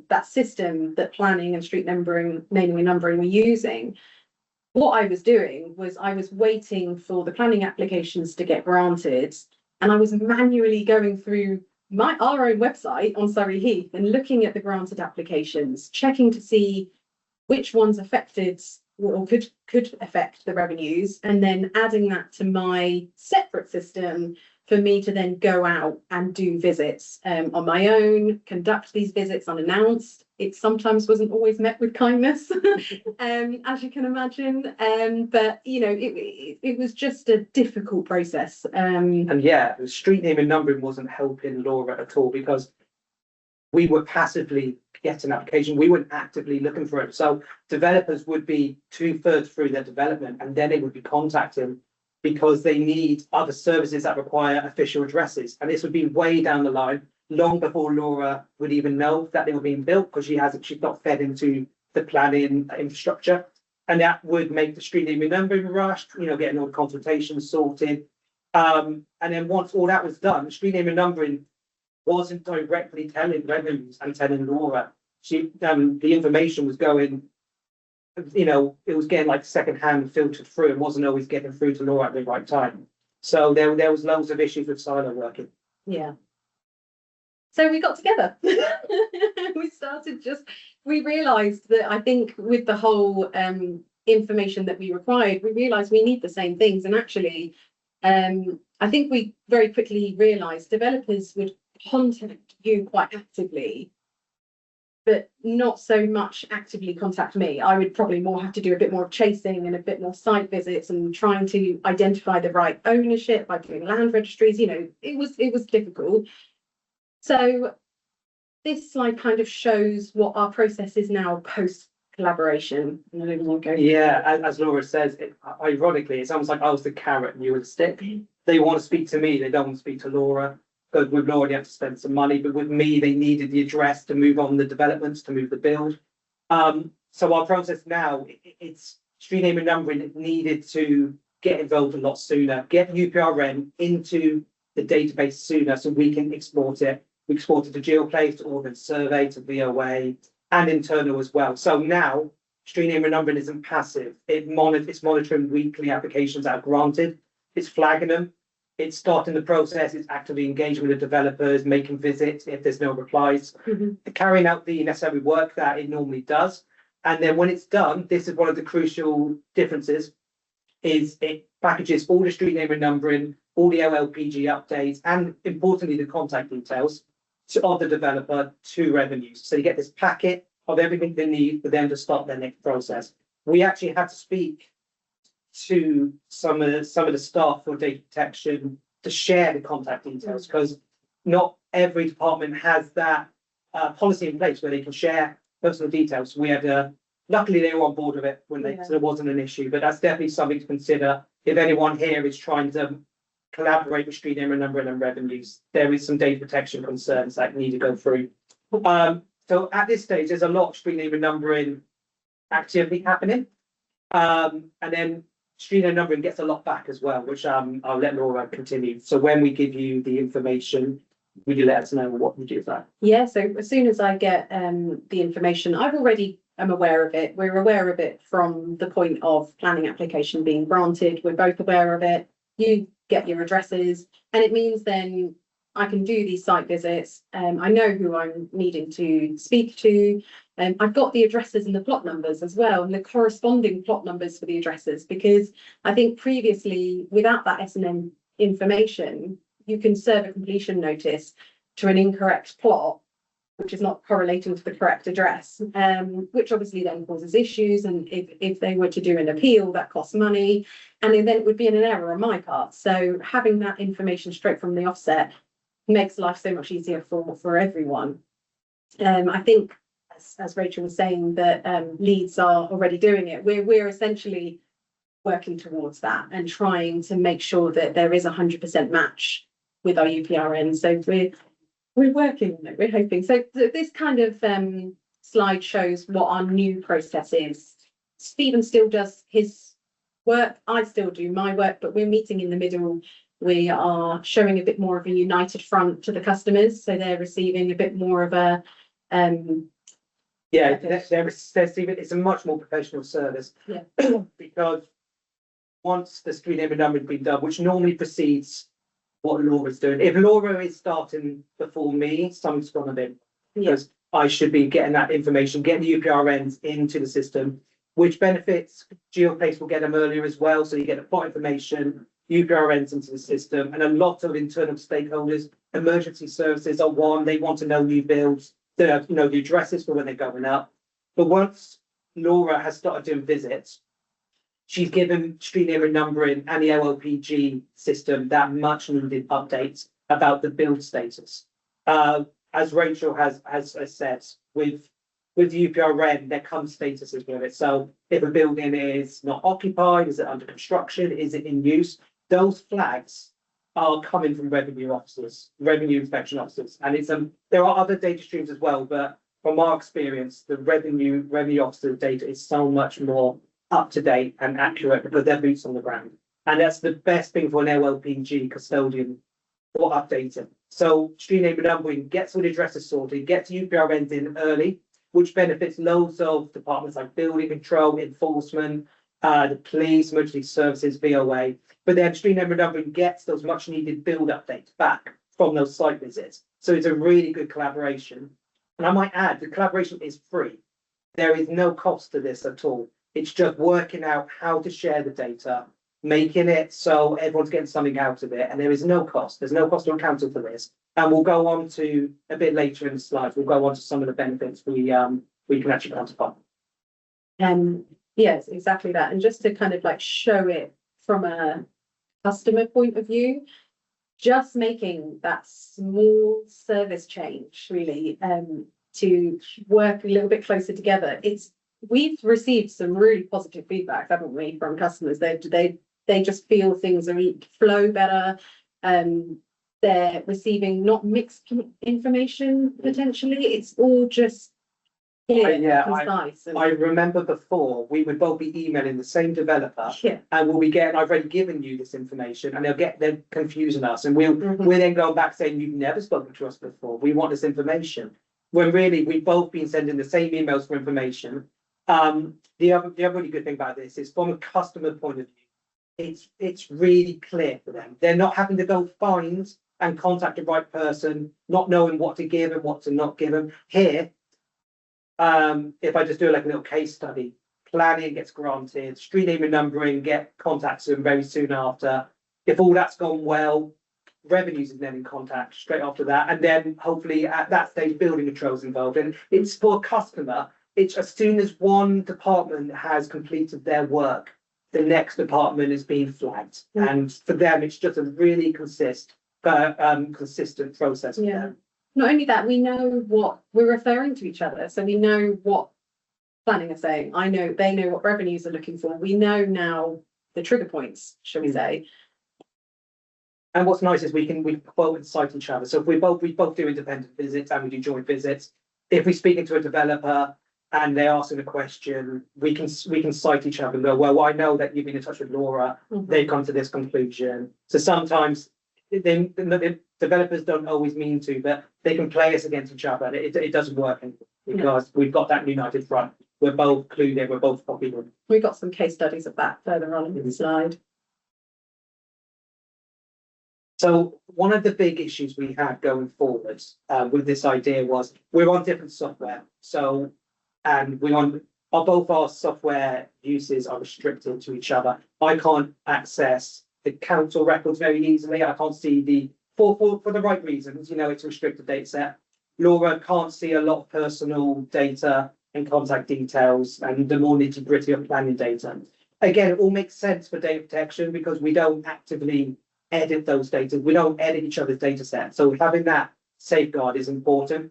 that system that planning and street naming and numbering were using. What I was doing was I was waiting for the planning applications to get granted, and I was manually going through our own website on Surrey Heath and looking at the granted applications, checking to see which ones affected or could affect the revenues, and then adding that to my separate system for me to then go out and do visits on my own, conduct these visits unannounced. It sometimes wasn't always met with kindness, as you can imagine. But you know, it was just a difficult process. And yeah, the street name and numbering wasn't helping Laura at all, because we were passively getting an application. We weren't actively looking for it. So developers would be 2/3 through their development, and then they would be contacting because they need other services that require official addresses. And this would be way down the line, long before Laura would even know that they were being built, because she's not fed into the planning infrastructure. And that would make the street name and numbering rushed, getting all the consultations sorted. And then once all that was done, street name and numbering wasn't directly telling revenues and telling Laura. The information was going, it was getting like secondhand filtered through and wasn't always getting through to Laura at the right time. So there was loads of issues with silo working. Yeah. So we got together. We realised that, I think with the whole information that we required, we realised we need the same things. And actually, I think we very quickly realised developers would contact you quite actively, but not so much actively contact me. I would probably more have to do a bit more chasing and a bit more site visits and trying to identify the right ownership by doing land registries. It was difficult. So this slide kind of shows what our process is now post collaboration. Yeah, as Laura says, ironically, it's almost like I was the carrot and you were the stick. They want to speak to me, they don't want to speak to Laura. Because with Laura, they have to spend some money, but with me, they needed the address to move on the developments, to move the build. So our process now, it's street name and numbering needed to get involved a lot sooner, get UPRN into the database sooner so we can export it. We export it to GeoPlace, to Ordnance Survey, to VOA, and internal as well. So now street name and numbering isn't passive. It's monitoring weekly applications that are granted. It's flagging them. It's starting the process. It's actively engaging with the developers, making visits if there's no replies, carrying out the necessary work that it normally does. And then when it's done, this is one of the crucial differences, is it packages all the street name and numbering, all the LLPG updates, and importantly, the contact details of the developer to revenues. So you get this packet of everything they need for them to start their next process. We actually had to speak to some of the staff for data protection to share the contact details, because not every department has that policy in place where they can share personal details. We had luckily they were on board with it when so there wasn't an issue, but that's definitely something to consider if anyone here is trying to collaborate with street name and numbering and revenues. There is some data protection concerns that need to go through. So at this stage, there's a lot of street name and numbering activity happening, and then street name and numbering gets a lot back as well, which I'll let Laura continue. So when we give you the information, will you let us know what you do with that? Yeah, so as soon as I get the information, I've already am aware of it. We're aware of it from the point of planning application being granted. We're both aware of it. You get your addresses, and it means then I can do these site visits. I know who I'm needing to speak to. I've got the addresses and the plot numbers as well, and the corresponding plot numbers for the addresses, because I think previously, without that S&M information, you can serve a completion notice to an incorrect plot, which is not correlating to the correct address, which obviously then causes issues. And if they were to do an appeal, that costs money, and then it would be an error on my part. So having that information straight from the offset makes life so much easier for everyone. I think, as Rachel was saying, that Leeds are already doing it. We're essentially working towards that and trying to make sure that there is 100% match with our UPRN. So we're working on it, we're hoping. So this kind of slide shows what our new process is. Steven still does his work, I still do my work, but we're meeting in the middle. We are showing a bit more of a united front to the customers, so they're receiving a bit more of a it's a much more professional service. Because once the street name and number has been done, which normally precedes what Laura's doing. If Laura is starting before me, something's gone a bit, because I should be getting that information, getting the UPRNs into the system, which benefits GeoPlace will get them earlier as well. So you get the plot information, UPRNs into the system, and a lot of internal stakeholders, emergency services are one, they want to know new builds, the addresses for when they're going up. But once Laura has started doing visits, she's given street name and numbering and the LLPG system that much needed updates about the build status. As Rachel has said, with UPRN, there comes statuses with it. So if a building is not occupied, is it under construction, is it in use? Those flags are coming from revenue officers, revenue inspection officers. And there are other data streams as well, but from our experience, the revenue officer data is so much more up to date and accurate because they're boots on the ground. And that's the best thing for an LLPG custodian for updating. So street name and numbering gets all the addresses sorted, gets UPRNs in early, which benefits loads of departments like building control, enforcement, the police, emergency services, VOA. But then street name and numbering gets those much needed build updates back from those site visits. So it's a really good collaboration. And I might add, the collaboration is free. There is no cost to this at all. It's just working out how to share the data, making it so everyone's getting something out of it, and there is no cost. There's no cost to council for this. And we'll go on to a bit later in the slides. We'll go on to some of the benefits we can actually quantify. Yes, exactly that. And just to kind of like show it from a customer point of view, just making that small service change really to work a little bit closer together. We've received some really positive feedback, haven't we, from customers? They just feel things flow better. They're receiving not mixed information potentially. It's all just clear, Yeah, concise. I remember before we would both be emailing the same developer, Yeah. and we'll be getting, I've already given you this information, and they're confusing us, and Mhm. we're then going back saying you've never spoken to us before. We want this information. When really we've both been sending the same emails for information. The other really good thing about this is from a customer point of view, it's really clear for them. They're not having to go find and contact the right person, not knowing what to give and what to not give them. Here, if I just do like a little case study, planning gets granted, street name and numbering get contacted them very soon after. If all that's gone well, revenues is then in contact straight after that, and then hopefully at that stage building controls involved. And it's for a customer, it's as soon as one department has completed their work, the next department is being flagged. And for them, it's just a really consistent process for them. Not only that, we know what we're referring to each other, so we know what planning are saying. I know they know what revenues are looking for. We know now the trigger points, shall we say. And what's nice is we both cite each other. So if we both do independent visits and we do joint visits, if we speak into a developer and they're asking a question, we can cite each other and go, well, I know that you've been in touch with Laura, they've come to this conclusion. So sometimes the developers don't always mean to, but they can play us against each other. It doesn't work because we've got that united front. We're both clued in, we're both copied in. We've got some case studies of that further on in the slide. So one of the big issues we had going forward with this idea was we're on different software. So, and both our software uses are restricted to each other. I can't access the council records very easily. I can't see for the right reasons, it's a restricted data set. Laura can't see a lot of personal data and contact details and the more nitty-gritty of planning data. Again, it all makes sense for data protection because we don't actively edit those data. We don't edit each other's data set. So having that safeguard is important.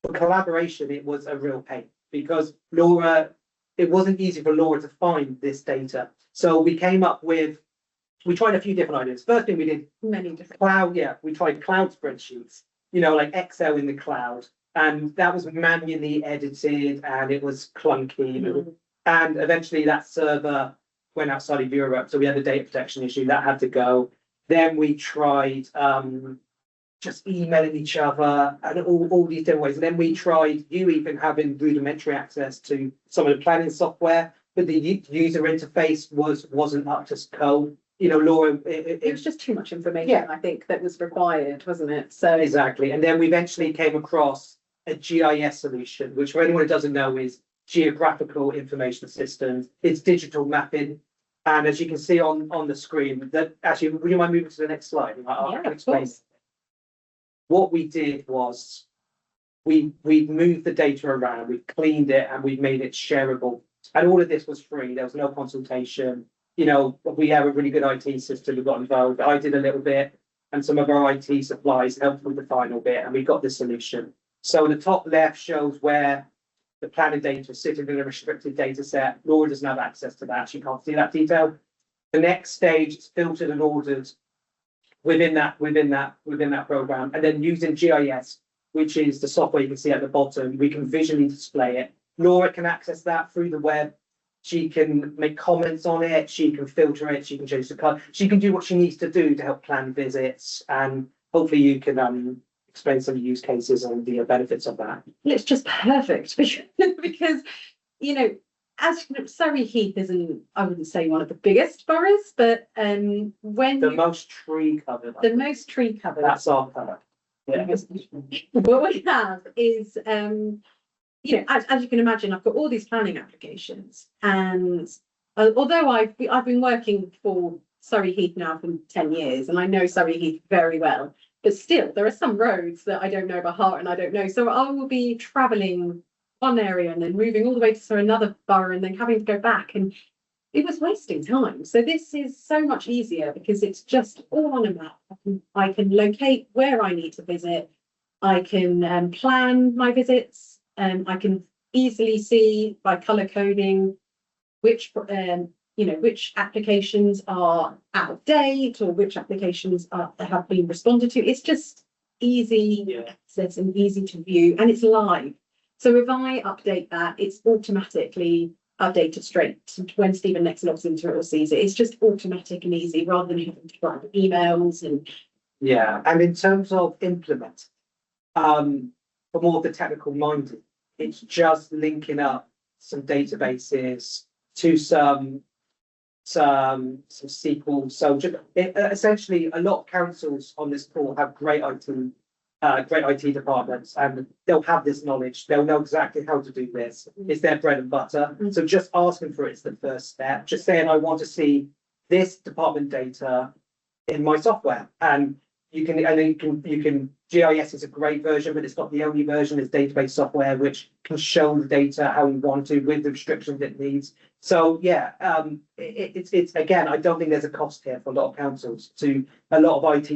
For collaboration, it was a real pain because it wasn't easy for Laura to find this data. So we tried a few different ideas. First thing we did, Many different cloud, we tried cloud spreadsheets, like Excel in the cloud. And that was manually edited and it was clunky. And eventually that server went outside of Europe. So we had a data protection issue that had to go. Then we tried just emailing each other and all these different ways. And then we tried you even having rudimentary access to some of the planning software, but the user interface wasn't up to code. Laura, it was just too much information, I think, that was required, wasn't it? So exactly. And then we eventually came across a GIS solution, which for anyone who doesn't know is Geographical Information Systems. It's digital mapping. And as you can see on the screen, that actually, would you mind moving to the next slide? I can explain. What we did was we moved the data around, we cleaned it, and we made it shareable. And all of this was free. There was no consultation. We have a really good IT system. We got involved. I did a little bit, and some of our IT supplies helped with the final bit, and we got the solution. So the top left shows where the planning data is sitting in a restricted data set. Laura doesn't have access to that. She can't see that detail. The next stage is filtered and ordered within that program. And then using GIS, which is the software you can see at the bottom, we can visually display it. Laura can access that through the web. She can make comments on it. She can filter it. She can change the color. She can do what she needs to do to help plan visits. And hopefully you can explain some use cases and the benefits of that. It's just perfect because as Surrey Heath isn't, I wouldn't say one of the biggest boroughs, but most tree covered. Most tree covered. That's our colour. Yeah. What we have is as you can imagine, I've got all these planning applications, and although I've been working for Surrey Heath now for 10 years, and I know Surrey Heath very well, but still there are some roads that I don't know by heart and I don't know. So I will be travelling one area and then moving all the way to another borough and then having to go back, and it was wasting time. So this is so much easier because it's just all on a map. I can locate where I need to visit. I can plan my visits. I can easily see by colour coding which applications are out of date or which applications have been responded to. It's just easy access and easy to view, and it's live. So if I update that, it's automatically updated straight when Stephen next logs into it or sees it. It's just automatic and easy rather than having to write emails and. Yeah, and in terms of implement, for more of the technical minded, it's just linking up some databases to some SQL. So just, essentially, a lot of councils on this call have great IT departments, and they'll have this knowledge. They'll know exactly how to do this. It's their bread and butter. So just asking for it is the first step. Just saying, I want to see this department data in my software, and you can. GIS is a great version, but it's not the only version. It's database software which can show the data how you want to with the restrictions it needs. So yeah, it's again, I don't think there's a cost here for a lot of councils. To a lot of IT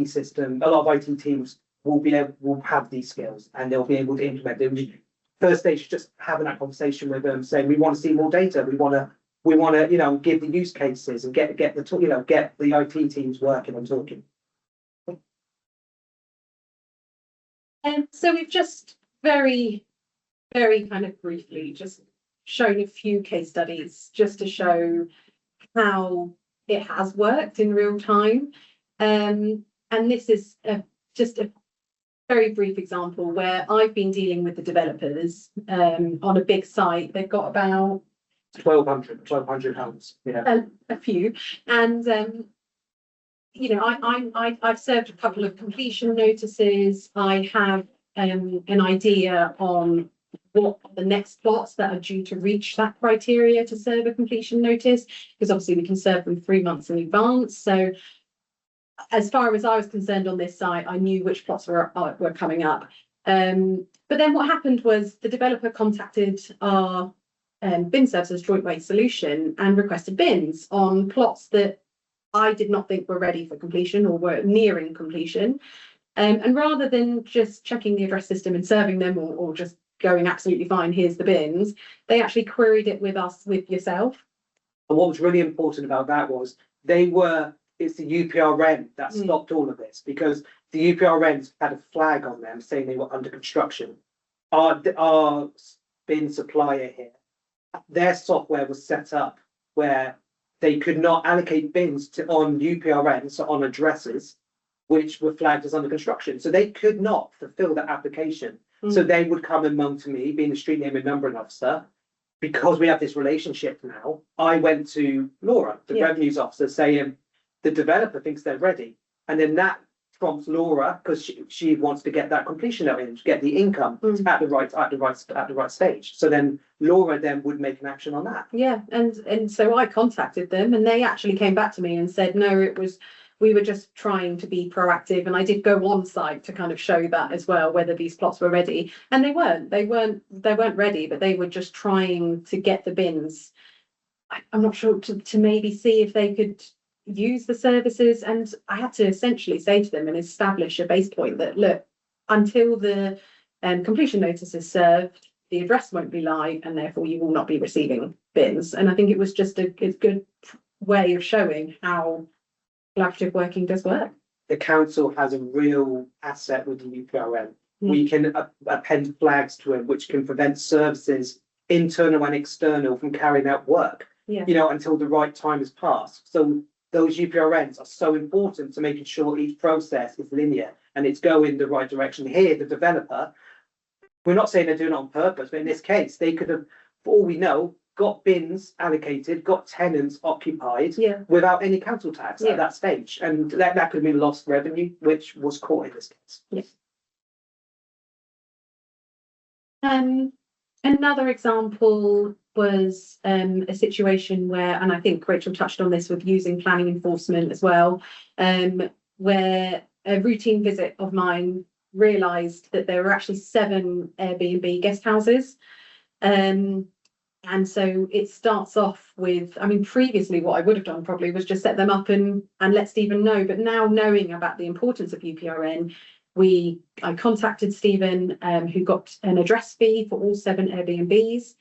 teams will have these skills and they'll be able to implement them. First stage, just having that conversation with them, saying we want to see more data. We want to give the use cases and get the IT teams working and talking. So we've just very, very kind of briefly just shown a few case studies just to show how it has worked in real time. And this is just a very brief example where I've been dealing with the developers on a big site. They've got about 1,200 homes. Yeah, a few, and I've served a couple of completion notices. I have an idea on what the next plots that are due to reach that criteria to serve a completion notice, because obviously we can serve them 3 months in advance. So as far as I was concerned on this site, I knew which plots were coming up. But then what happened was the developer contacted our bin services joint waste solution and requested bins on plots that I did not think were ready for completion or were nearing completion. And rather than just checking the address system and serving them or just going absolutely fine, here's the bins, they actually queried it with yourself. And what was really important about that was it's the UPRN that stopped all of this, because the UPRNs had a flag on them saying they were under construction. Our bin supplier here, their software was set up where they could not allocate bins on UPRNs, so on addresses, which were flagged as under construction. So they could not fulfill that application. So they would come and moan to me, being the street name and numbering officer. Because we have this relationship now, I went to Laura, the revenues officer, saying the developer thinks they're ready. And then that prompts Laura, because she wants to get that completion note in, to get the income at the right stage. So then Laura then would make an action on that. Yeah, and so I contacted them, and they actually came back to me and said, no, we were just trying to be proactive, and I did go on site to kind of show that as well, whether these plots were ready, and they weren't ready, but they were just trying to get the bins. I'm not sure to maybe see if they could use the services, and I had to essentially say to them and establish a base point that, look, until the completion notice is served, the address won't be live, and therefore you will not be receiving bins. And I think it was just a good way of showing how collaborative working does work. The council has a real asset with the UPRN. We can append flags to it, which can prevent services, internal and external, from carrying out work, until the right time has passed. So those UPRNs are so important to making sure each process is linear and it's going the right direction. Here, the developer, we're not saying they're doing it on purpose, but in this case, they could have, for all we know, got bins allocated, got tenants occupied without any council tax at that stage. And that could have been lost revenue, which was caught in this case. Yes. Another example was a situation where, and I think Rachel touched on this with using planning enforcement as well, where a routine visit of mine realised that there were actually 7 Airbnb guest houses. And so it starts off with, previously what I would have done probably was just set them up and let Stephen know. But now, knowing about the importance of UPRN, I contacted Stephen, who got an address fee for all 7 Airbnbs.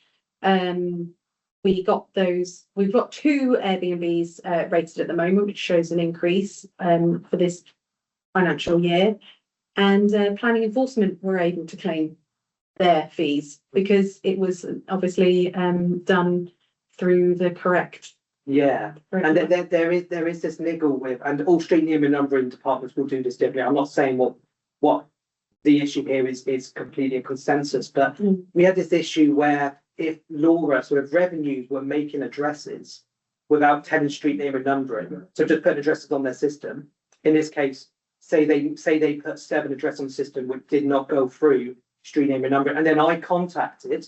We've got 2 Airbnbs rated at the moment, which shows an increase for this financial year. And planning enforcement were able to claim their fees, because it was obviously done through the correct. Yeah, and there is this niggle with, and all street name and numbering departments will do this differently. I'm not saying what the issue here is completely a consensus, but we had this issue where if Laura, sort of revenues, were making addresses without telling street name and numbering, so just putting addresses on their system. In this case, say they put 7 addresses on the system which did not go through street name and numbering, and then I contacted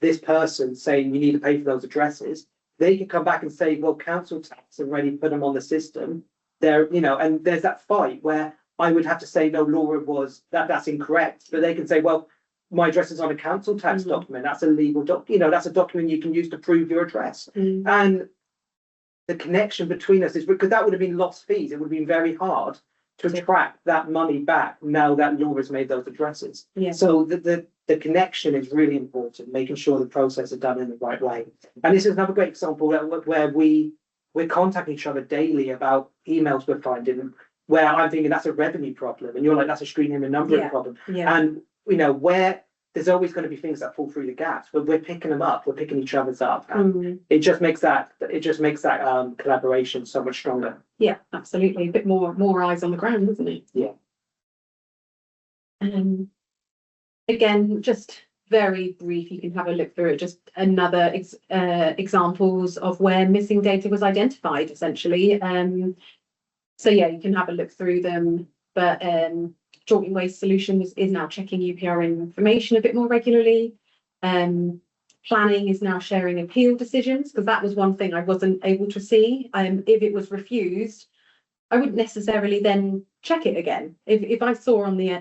this person saying you need to pay for those addresses. They can come back and say, well, council tax already put them on the system. There, you know, and there's that fight where I would have to say, no, Laura was that's incorrect. But they can say, well, my address is on a council tax document. That's a legal document. That's a document you can use to prove your address. And the connection between us is because that would have been lost fees. It would have been very hard to track that money back now that Laura's made those addresses. Yeah. So the connection is really important, making sure the process is done in the right way. And this is another great example where we're contacting each other daily about emails we're finding, where I'm thinking that's a revenue problem, and you're like, that's a street name and numbering problem. Yeah. And you know, where there's always going to be things that fall through the gaps, but we're picking them up, we're picking each other's up, and it just makes that collaboration so much stronger. Yeah, absolutely. A bit more eyes on the ground, isn't it? Yeah. Again, just very brief, you can have a look through it, just another examples of where missing data was identified, essentially. So yeah, you can have a look through them, but Joint Waste Solutions is now checking UPRN information a bit more regularly. Planning is now sharing appeal decisions, because that was one thing I wasn't able to see. If it was refused, I wouldn't necessarily then check it again. If I saw on the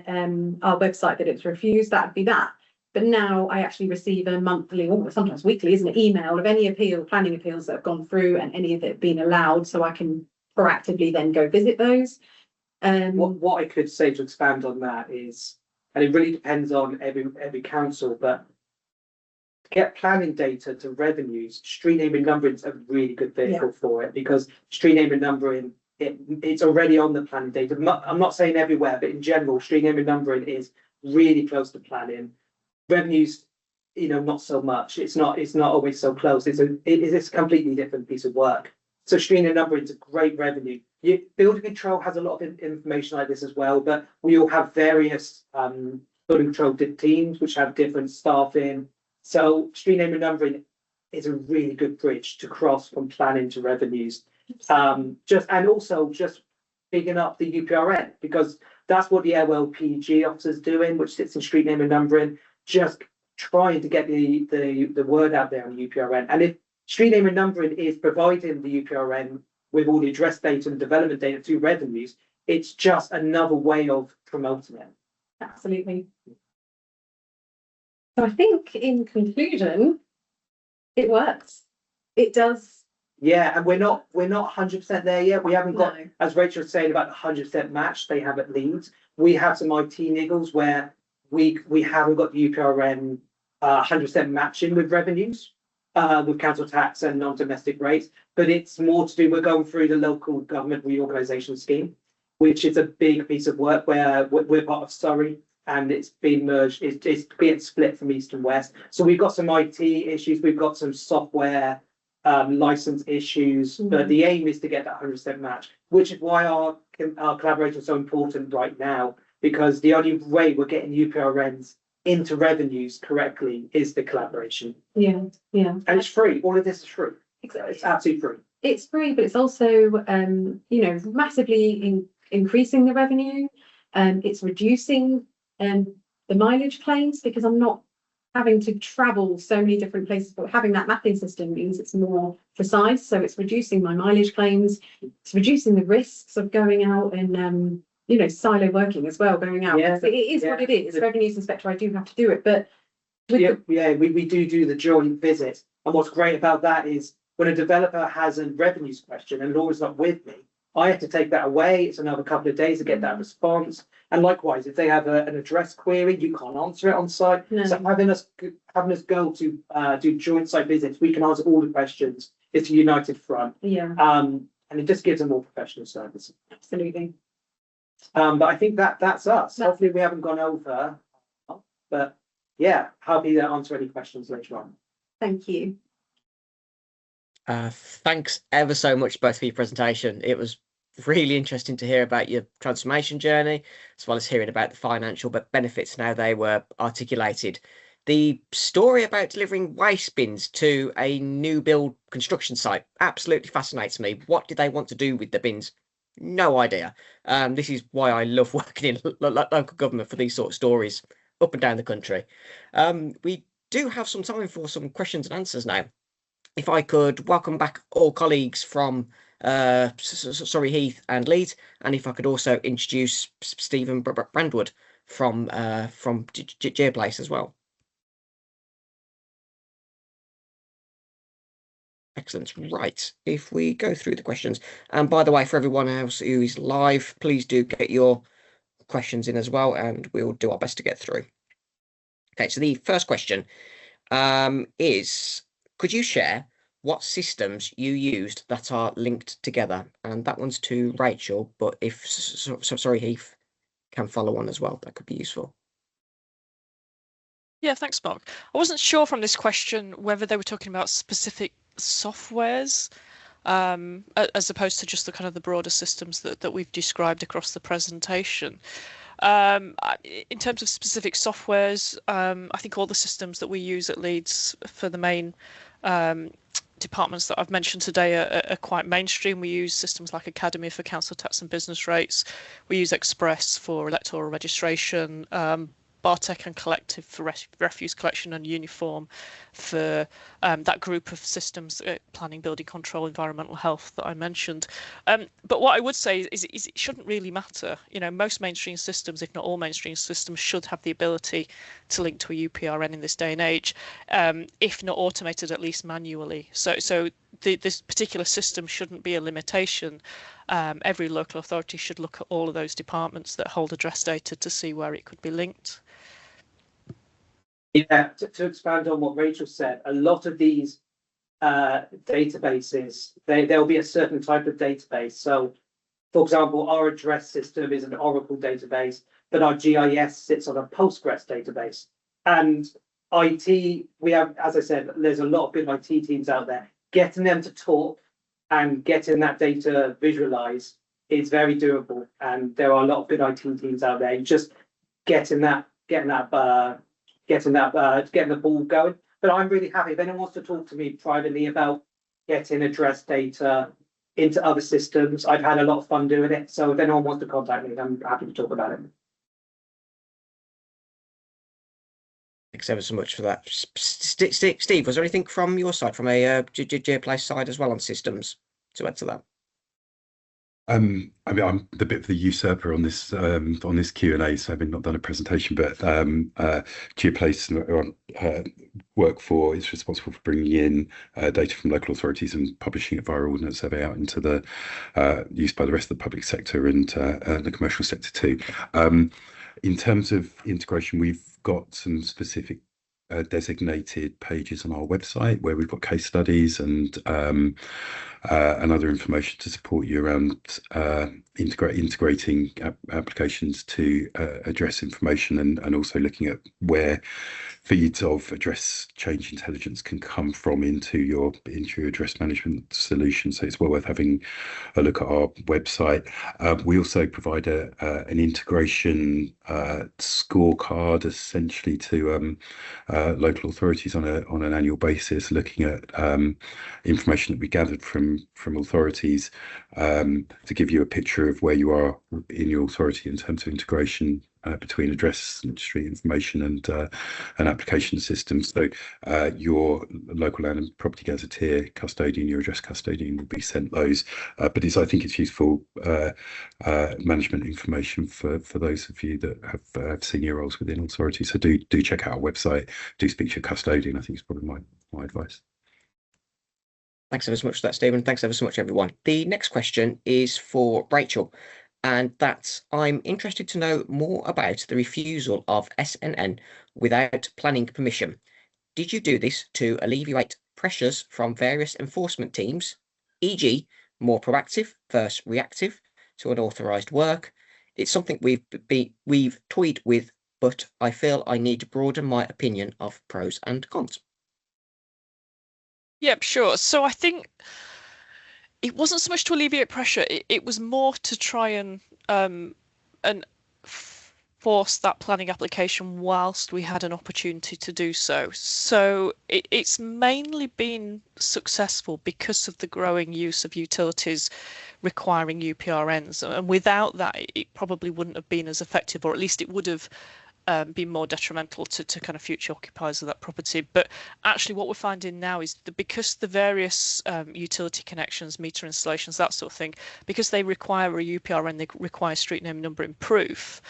our website that it's refused, that'd be that. But now I actually receive a monthly, or sometimes weekly, isn't it, email of any planning appeals that have gone through and any of it have been allowed, so I can proactively then go visit those. What I could say to expand on that is, and it really depends on every council, but to get planning data to revenues, street name and numbering is a really good vehicle for it, because street name and numbering, it's already on the planning data. I'm not saying everywhere, but in general, street name and numbering is really close to planning. Revenues, you know, not so much. It's not always so close. It's a completely different piece of work. So street name and numbering is a great revenue. Building control has a lot of information like this as well, but we all have various building control teams which have different staffing. So street name and numbering is a really good bridge to cross from planning to revenues. Just bigging up the UPRN, because that's what the LLPG officer's doing, which sits in street name and numbering, just trying to get the word out there on the UPRN. And if street name and numbering is providing the UPRN with all the address data and development data to revenues, it's just another way of promoting it. Absolutely. So I think in conclusion, it works. It does. Yeah, and we're not 100% there yet. We haven't got, as Rachel was saying, about the 100% match they have at Leeds. We have some IT niggles where we haven't got the UPRN 100% matching with revenues, with council tax and non-domestic rates. But it's more to do, we're going through the local government reorganisation scheme, which is a big piece of work where we're part of Surrey, and it's been merged, it's being split from east and west. So we've got some IT issues, we've got some software license issues, but the aim is to get that 100% match, which is why our collaboration is so important right now, because the only way we're getting UPRNs into revenues correctly is the collaboration. Yeah. And it's free. All of this is free. Exactly. It's absolutely free. It's free, but it's also massively increasing the revenue. It's reducing the mileage claims, because I'm not having to travel so many different places, but having that mapping system means it's more precise. So it's reducing my mileage claims. It's reducing the risks of going out and silo working as well, going out. Yeah, so it is what it is. Revenues inspector, I do have to do it, but we do the joint visit. And what's great about that is when a developer has a revenues question and Laura's not with me, I have to take that away. It's another couple of days to get that response. And likewise, if they have an address query, you can't answer it on site. No. So having us go to do joint site visits, we can answer all the questions. It's a united front. Yeah. And it just gives a more professional service. Absolutely. But I think that's us. Hopefully we haven't gone over, but yeah, happy to answer any questions later on. Thank you. Thanks ever so much both for your presentation. It was really interesting to hear about your transformation journey, as well as hearing about the financial benefits and how they were articulated. The story about delivering waste bins to a new build construction site absolutely fascinates me. What did they want to do with the bins? No idea. This is why I love working in local government, for these sort of stories up and down the country. We do have some time for some questions and answers now. If I could welcome back all colleagues from Surrey Heath and Leeds, and if I could also introduce Steven Brandwood from GeoPlace as well. Excellent. Right, if we go through the questions, and by the way, for everyone else who is live, please do get your questions in as well, and we'll do our best to get through. Okay, so the first question is, could you share what systems you used that are linked together? And that one's to Rachel, but if Surrey Heath can follow on as well, that could be useful. Yeah, thanks, Mark. I wasn't sure from this question whether they were talking about specific softwares as opposed to just the kind of the broader systems that we've described across the presentation. In terms of specific softwares, I think all the systems that we use at Leeds for the main departments that I've mentioned today are quite mainstream. We use systems like Academy for council tax and business rates. We use Express for electoral registration, Bartek and Collective for refuse collection, and Uniform for that group of systems, planning, building control, environmental health that I mentioned. But what I would say is it shouldn't really matter. You know, most mainstream systems, if not all mainstream systems, should have the ability to link to a UPRN in this day and age, if not automated, at least manually. So this particular system shouldn't be a limitation. Every local authority should look at all of those departments that hold address data to see where it could be linked. Yeah, to expand on what Rachel said, a lot of these databases, there'll be a certain type of database. So, for example, our address system is an Oracle database, but our GIS sits on a Postgres database. And IT, we have, as I said, there's a lot of good IT teams out there. Getting them to talk and getting that data visualized is very doable. And there are a lot of good IT teams out there. Just getting the ball going. But I'm really happy. If anyone wants to talk to me privately about getting address data into other systems, I've had a lot of fun doing it. So if anyone wants to contact me, I'm happy to talk about it. Thanks ever so much for that. Steve, was there anything from your side, from a GeoPlace side as well on systems to add to that? I mean, I'm the bit of the usurper on this Q&A, so having not done a presentation, but GeoPlace work is responsible for bringing in data from local authorities and publishing it via Ordnance Survey out into the used by the rest of the public sector and the commercial sector too. In terms of integration, we've got some specific designated pages on our website where we've got case studies and other information to support you around integrating applications to address information and also looking at where feeds of address change intelligence can come from into your address management solution. So it's well worth having a look at our website. We also provide an integration scorecard essentially to local authorities on an annual basis, looking at information that we gathered from authorities to give you a picture of where you are in your authority in terms of integration between address and street information and application systems. So your local land and property gazetteer custodian, your address custodian, will be sent those. But I think it's useful management information for those of you that have senior roles within authority. So do check out our website. Do speak to your custodian. I think it's probably my advice. Thanks ever so much for that, Stephen. Thanks ever so much, everyone. The next question is for Rachel, and that's, I'm interested to know more about the refusal of SNN without planning permission. Did you do this to alleviate pressures from various enforcement teams, e.g. more proactive versus reactive to unauthorised work? It's something we've toyed with but I feel I need to broaden my opinion of pros and cons. Yep, sure. So I think it wasn't so much to alleviate pressure, it was more to try and force that planning application whilst we had an opportunity to do so. So it's mainly been successful because of the growing use of utilities requiring UPRNs, and without that it probably wouldn't have been as effective, or at least it would have been more detrimental to kind of future occupiers of that property. But actually what we're finding now is that because the various utility connections, meter installations, that sort of thing, because they require a UPRN, they require street name, number and proof,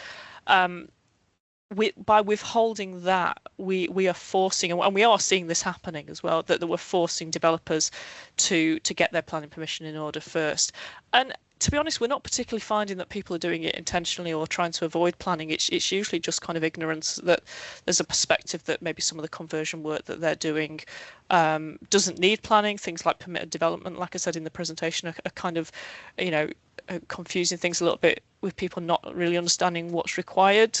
by withholding that, we are forcing, and we are seeing this happening as well, that we're forcing developers to get their planning permission in order first. And to be honest, we're not particularly finding that people are doing it intentionally or trying to avoid planning. It's usually just kind of ignorance, that there's a perspective that maybe some of the conversion work that they're doing doesn't need planning. Things like permitted development, like I said in the presentation, are kind of, confusing things a little bit with people not really understanding what's required.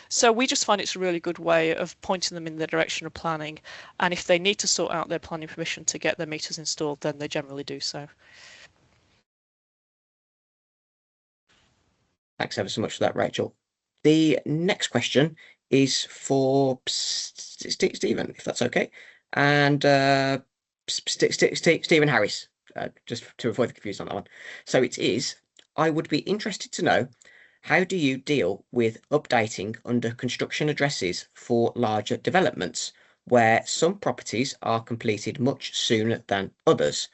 So we just find it's a really good way of pointing them in the direction of planning. And if they need to sort out their planning permission to get their meters installed, then they generally do so. Thanks ever so much for that, Rachel. The next question is for Stephen, if that's okay. And Stephen Harris, just to avoid the confusion on that one. So it is, I would be interested to know, how do you deal with updating under construction addresses for larger developments where some properties are completed much sooner than others?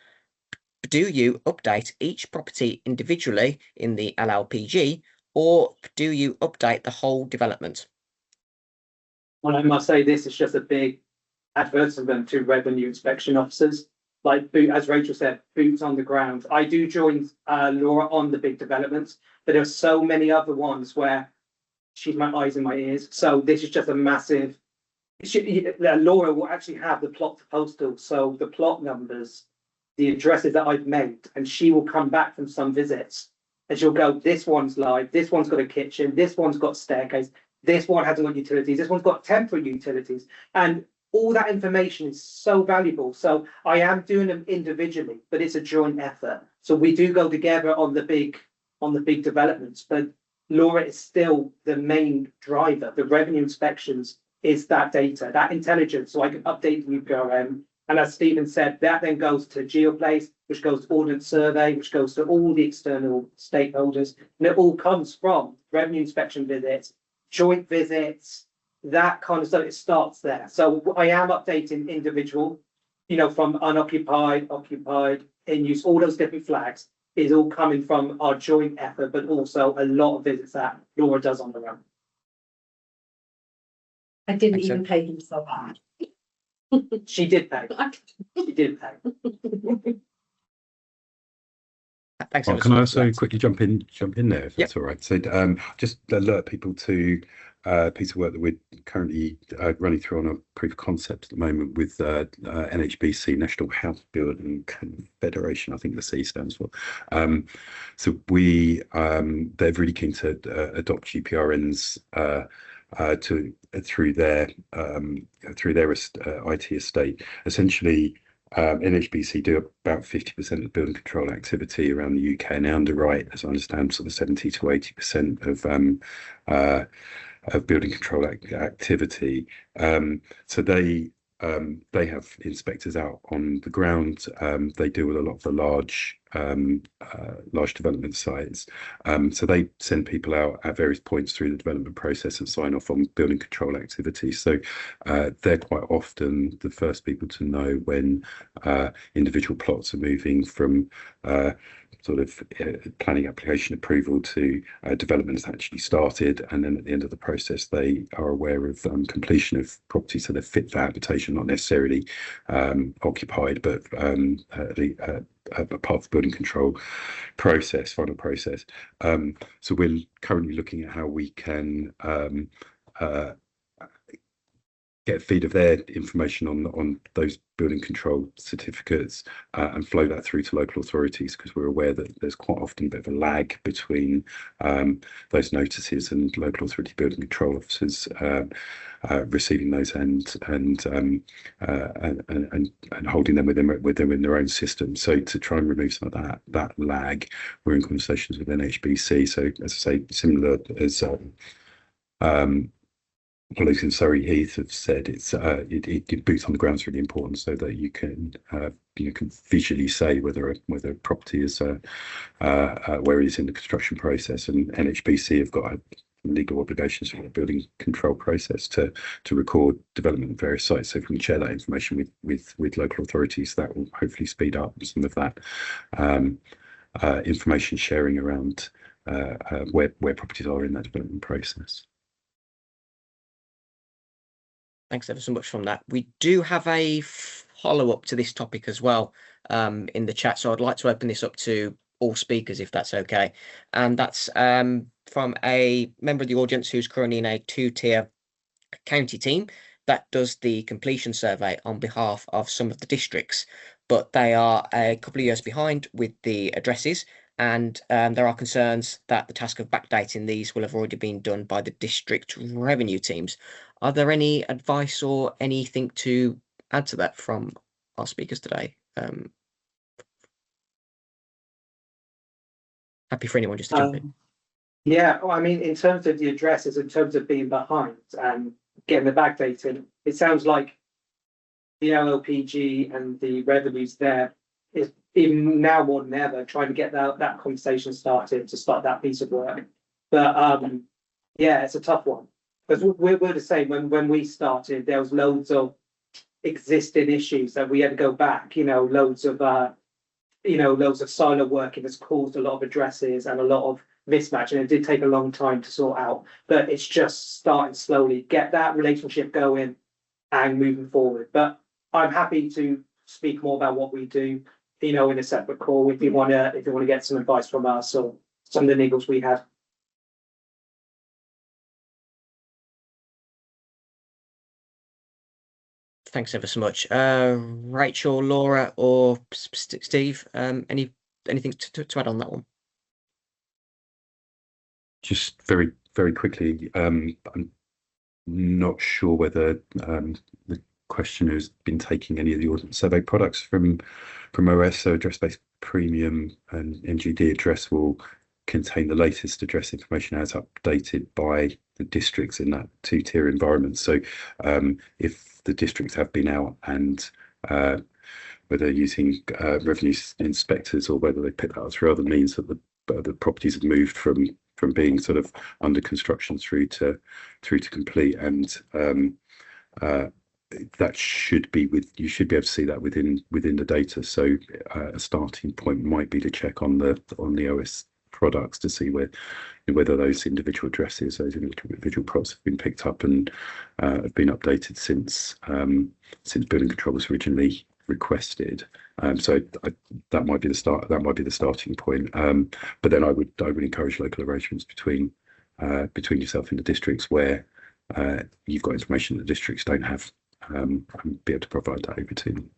Do you update each property individually in the LLPG, or do you update the whole development? Well, I must say this is just a big advertisement to revenue inspection officers. Like, as Rachel said, boots on the ground. I do join Laura on the big developments, but there are so many other ones where she's my eyes and my ears. So this is just a massive. Laura will actually have the plot to postal, so the plot numbers, the addresses that I've made, and she will come back from some visits and she'll go, this one's live, this one's got a kitchen, this one's got staircase, this one hasn't got utilities, this one's got temporary utilities. And all that information is so valuable. So I am doing them individually, but it's a joint effort. So we do go together on the big developments, but Laura is still the main driver. The revenue inspections is that data, that intelligence, so I can update the UPRN. And as Stephen said, that then goes to GeoPlace, which goes to Ordnance Survey, which goes to all the external stakeholders. And it all comes from revenue inspection visits, joint visits, that kind of stuff. It starts there. So I am updating individual, from unoccupied, occupied, in use, all those different flags is all coming from our joint effort, but also a lot of visits that Laura does on her own. I didn't even pay him so hard. She did pay. She did pay. Thanks. Well, can I also quickly jump in there, if that's all right? So just alert people to a piece of work that we're currently running through on a proof of concept at the moment with NHBC, National House Building Confederation, I think the C stands for. So they're really keen to adopt GPRNs through their IT estate. Essentially, NHBC do about 50% of building control activity around the UK, and underwrite, as I understand, sort of 70 to 80% of building control activity. So they have inspectors out on the ground. They deal with a lot of the large development sites. So they send people out at various points through the development process and sign off on building control activities. So they're quite often the first people to know when individual plots are moving from sort of planning application approval to development has actually started, and then at the end of the process they are aware of completion of property, so they're fit for habitation, not necessarily occupied, but a part of the building control process, final process. So we're currently looking at how we can get a feed of their information on those building control certificates and flow that through to local authorities, because we're aware that there's quite often a bit of a lag between those notices and local authority building control officers receiving those and holding them within in their own system. So to try and remove some of that lag, we're in conversations with NHBC. So as I say, similar as colleagues in Surrey Heath have said, it's boots on the ground is really important, so that you can visually say whether a property is where it is in the construction process. And NHBC have got legal obligations for the building control process to record development at various sites. So if we can share that information with local authorities, that will hopefully speed up some of that information sharing around where properties are in that development process. Thanks ever so much from that. We do have a follow-up to this topic as well in the chat, so I'd like to open this up to all speakers if that's okay. And that's from a member of the audience who's currently in a 2-tier county team that does the completion survey on behalf of some of the districts, but they are a couple of years behind with the addresses, and there are concerns that the task of backdating these will have already been done by the district revenue teams. Are there any advice or anything to add to that from our speakers today? Happy for anyone just to jump in. Yeah, well, I mean, in terms of the addresses, in terms of being behind and getting the backdating, it sounds like the LLPG and the revenues there is even now more than ever trying to get that conversation started to start that piece of work. But yeah, it's a tough one. Because we're the same. When we started, there was loads of existing issues that we had to go back. Loads of silo working has caused a lot of addresses and a lot of mismatch, and it did take a long time to sort out. But it's just starting slowly, get that relationship going and moving forward. But I'm happy to speak more about what we do, in a separate call if you want to get some advice from us or some of the niggles we had. Thanks ever so much. Rachel, Laura, or Steve, anything to add on that one? Just very, very quickly, I'm not sure whether the questioner has been taking any of the ordnance survey products from OS. So address-based premium and MGD address will contain the latest address information as updated by the districts in that 2-tier environment. So if the districts have been out and whether using revenue inspectors or whether they pick that up through other means, that the properties have moved from being sort of under construction through to complete, and that should be you should be able to see that within the data. So a starting point might be to check on the OS products to see whether those individual addresses, those individual props have been picked up and have been updated since building control was originally requested. So that might be the start. That might be the starting point. But then I would encourage local arrangements between yourself and the districts where you've got information that the districts don't have, and be able to provide that over to them.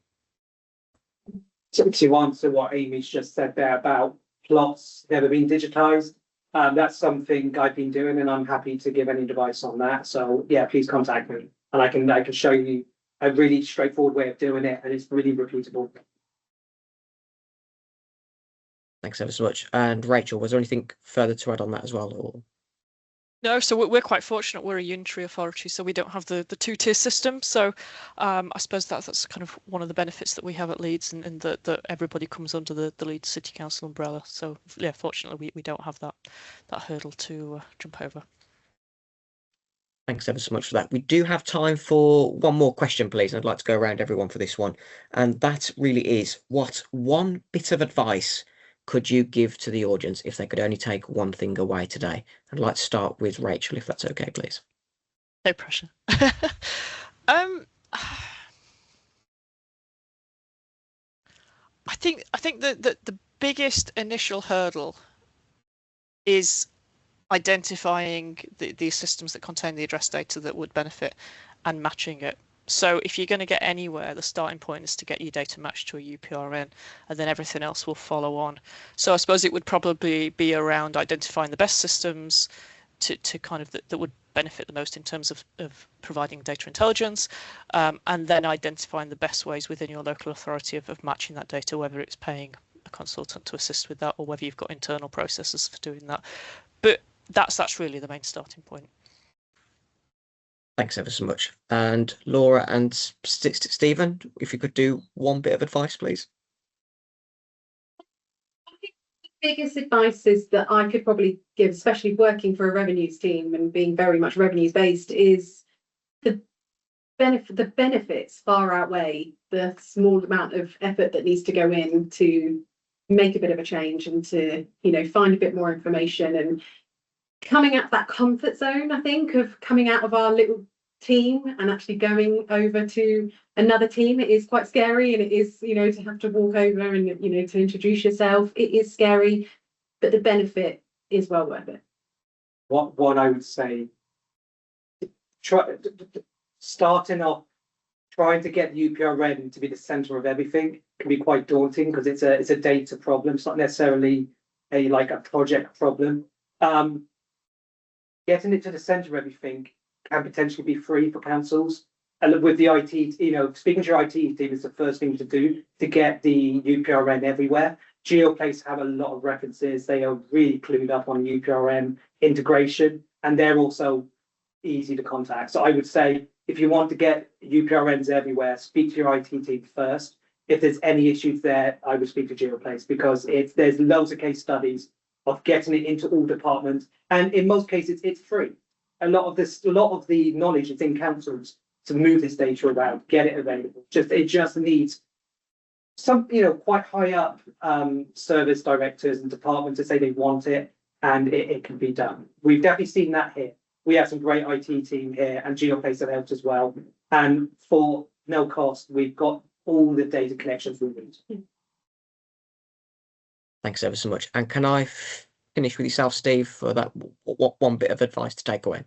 To answer what Amy's just said there about plots never been digitized, that's something I've been doing, and I'm happy to give any advice on that. So yeah, please contact me, and I can show you a really straightforward way of doing it, and it's really repeatable. Thanks ever so much. And Rachel, was there anything further to add on that as well? Or? No, so we're quite fortunate. We're a unitary authority, so we don't have the 2-tier system. So I suppose that's kind of one of the benefits that we have at Leeds, and that everybody comes under the Leeds City Council umbrella. So yeah, fortunately we don't have that hurdle to jump over. Thanks ever so much for that. We do have time for one more question, please. I'd like to go around everyone for this one, and that really is, what one bit of advice could you give to the audience if they could only take one thing away today? I'd like to start with Rachel, if that's okay, please. No pressure. I think that the biggest initial hurdle is identifying the systems that contain the address data that would benefit and matching it. So if you're going to get anywhere, the starting point is to get your data matched to a UPRN, and then everything else will follow on. So I suppose it would probably be around identifying the best systems to kind of that would benefit the most in terms of providing data intelligence, and then identifying the best ways within your local authority of matching that data, whether it's paying a consultant to assist with that or whether you've got internal processes for doing that. But that's really the main starting point. Thanks ever so much. And Laura and Stephen, if you could do one bit of advice, please. I think the biggest advice is that I could probably give, especially working for a revenues team and being very much revenues based, is the benefits far outweigh the small amount of effort that needs to go in to make a bit of a change and to, you know, find a bit more information and coming out of that comfort zone, I think, of coming out of our little team and actually going over to another team. It is quite scary, and it is, you know, to have to walk over and, you know, to introduce yourself. It is scary, but the benefit is well worth it. What I would say, starting off, trying to get the UPRN to be the centre of everything can be quite daunting because it's a data problem. It's not necessarily a project problem. Getting it to the centre of everything can potentially be free for councils. And with the IT, you know, speaking to your IT team is the first thing to do to get the UPRN everywhere. GeoPlace have a lot of references. They are really clued up on UPRN integration, and they're also easy to contact. So I would say, if you want to get UPRNs everywhere, speak to your IT team first. If there's any issues there, I would speak to GeoPlace, because there's loads of case studies of getting it into all departments, and in most cases it's free. A lot of the knowledge is in councils to move this data around, get it available. It just needs some, you know, quite high up service directors and departments to say they want it, and it can be done. We've definitely seen that here. We have some great IT team here, and GeoPlace have helped as well. And for no cost, we've got all the data connections we need. Thanks ever so much. And can I finish with yourself, Steve, for that one bit of advice to take away?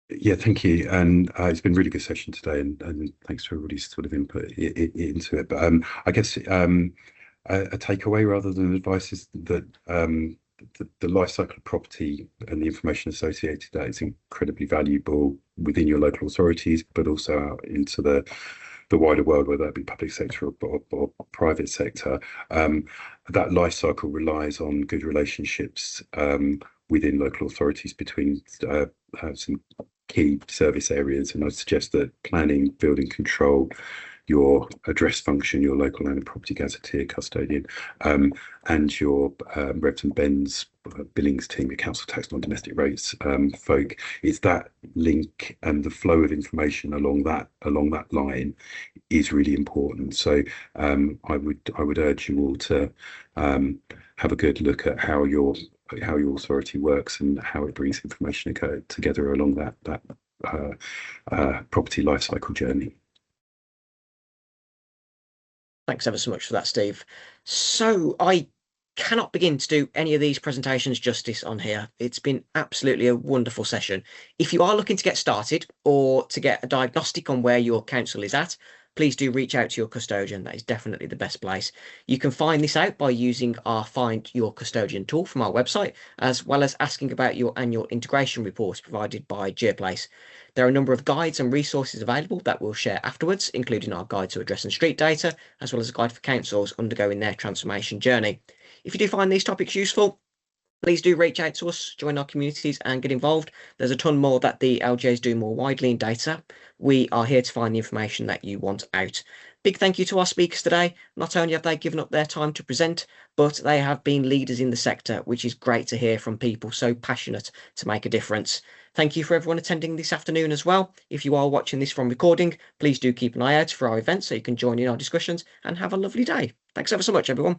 Yeah, thank you. And it's been a really good session today, and thanks for everybody's sort of input into it. But I guess a takeaway rather than advice is that the life cycle of property and the information associated with that is incredibly valuable within your local authorities, but also out into the wider world, whether that be public sector or private sector. That life cycle relies on good relationships within local authorities between some key service areas, and I suggest that planning, building control, your address function, your local land and property gazetteer custodian, and your Revs and Bens billings team, your council tax non-domestic rates folk. It's that link and the flow of information along that line is really important. So I would urge you all to have a good look at how your authority works and how it brings information together along that property lifecycle journey. Thanks ever so much for that, Steve. So I cannot begin to do any of these presentations justice on here. It's been absolutely a wonderful session. If you are looking to get started or to get a diagnostic on where your council is at, please do reach out to your custodian. That is definitely the best place. You can find this out by using our Find Your Custodian tool from our website, as well as asking about your annual integration report provided by GeoPlace. There are a number of guides and resources available that we'll share afterwards, including our guide to address and street data, as well as a guide for councils undergoing their transformation journey. If you do find these topics useful, please do reach out to us, join our communities and get involved. There's a ton more that the LGA is doing more widely in data. We are here to find the information that you want out. Big thank you to our speakers today. Not only have they given up their time to present, but they have been leaders in the sector, which is great to hear from people so passionate to make a difference. Thank you for everyone attending this afternoon as well. If you are watching this from recording, please do keep an eye out for our events so you can join in our discussions and have a lovely day. Thanks ever so much, everyone.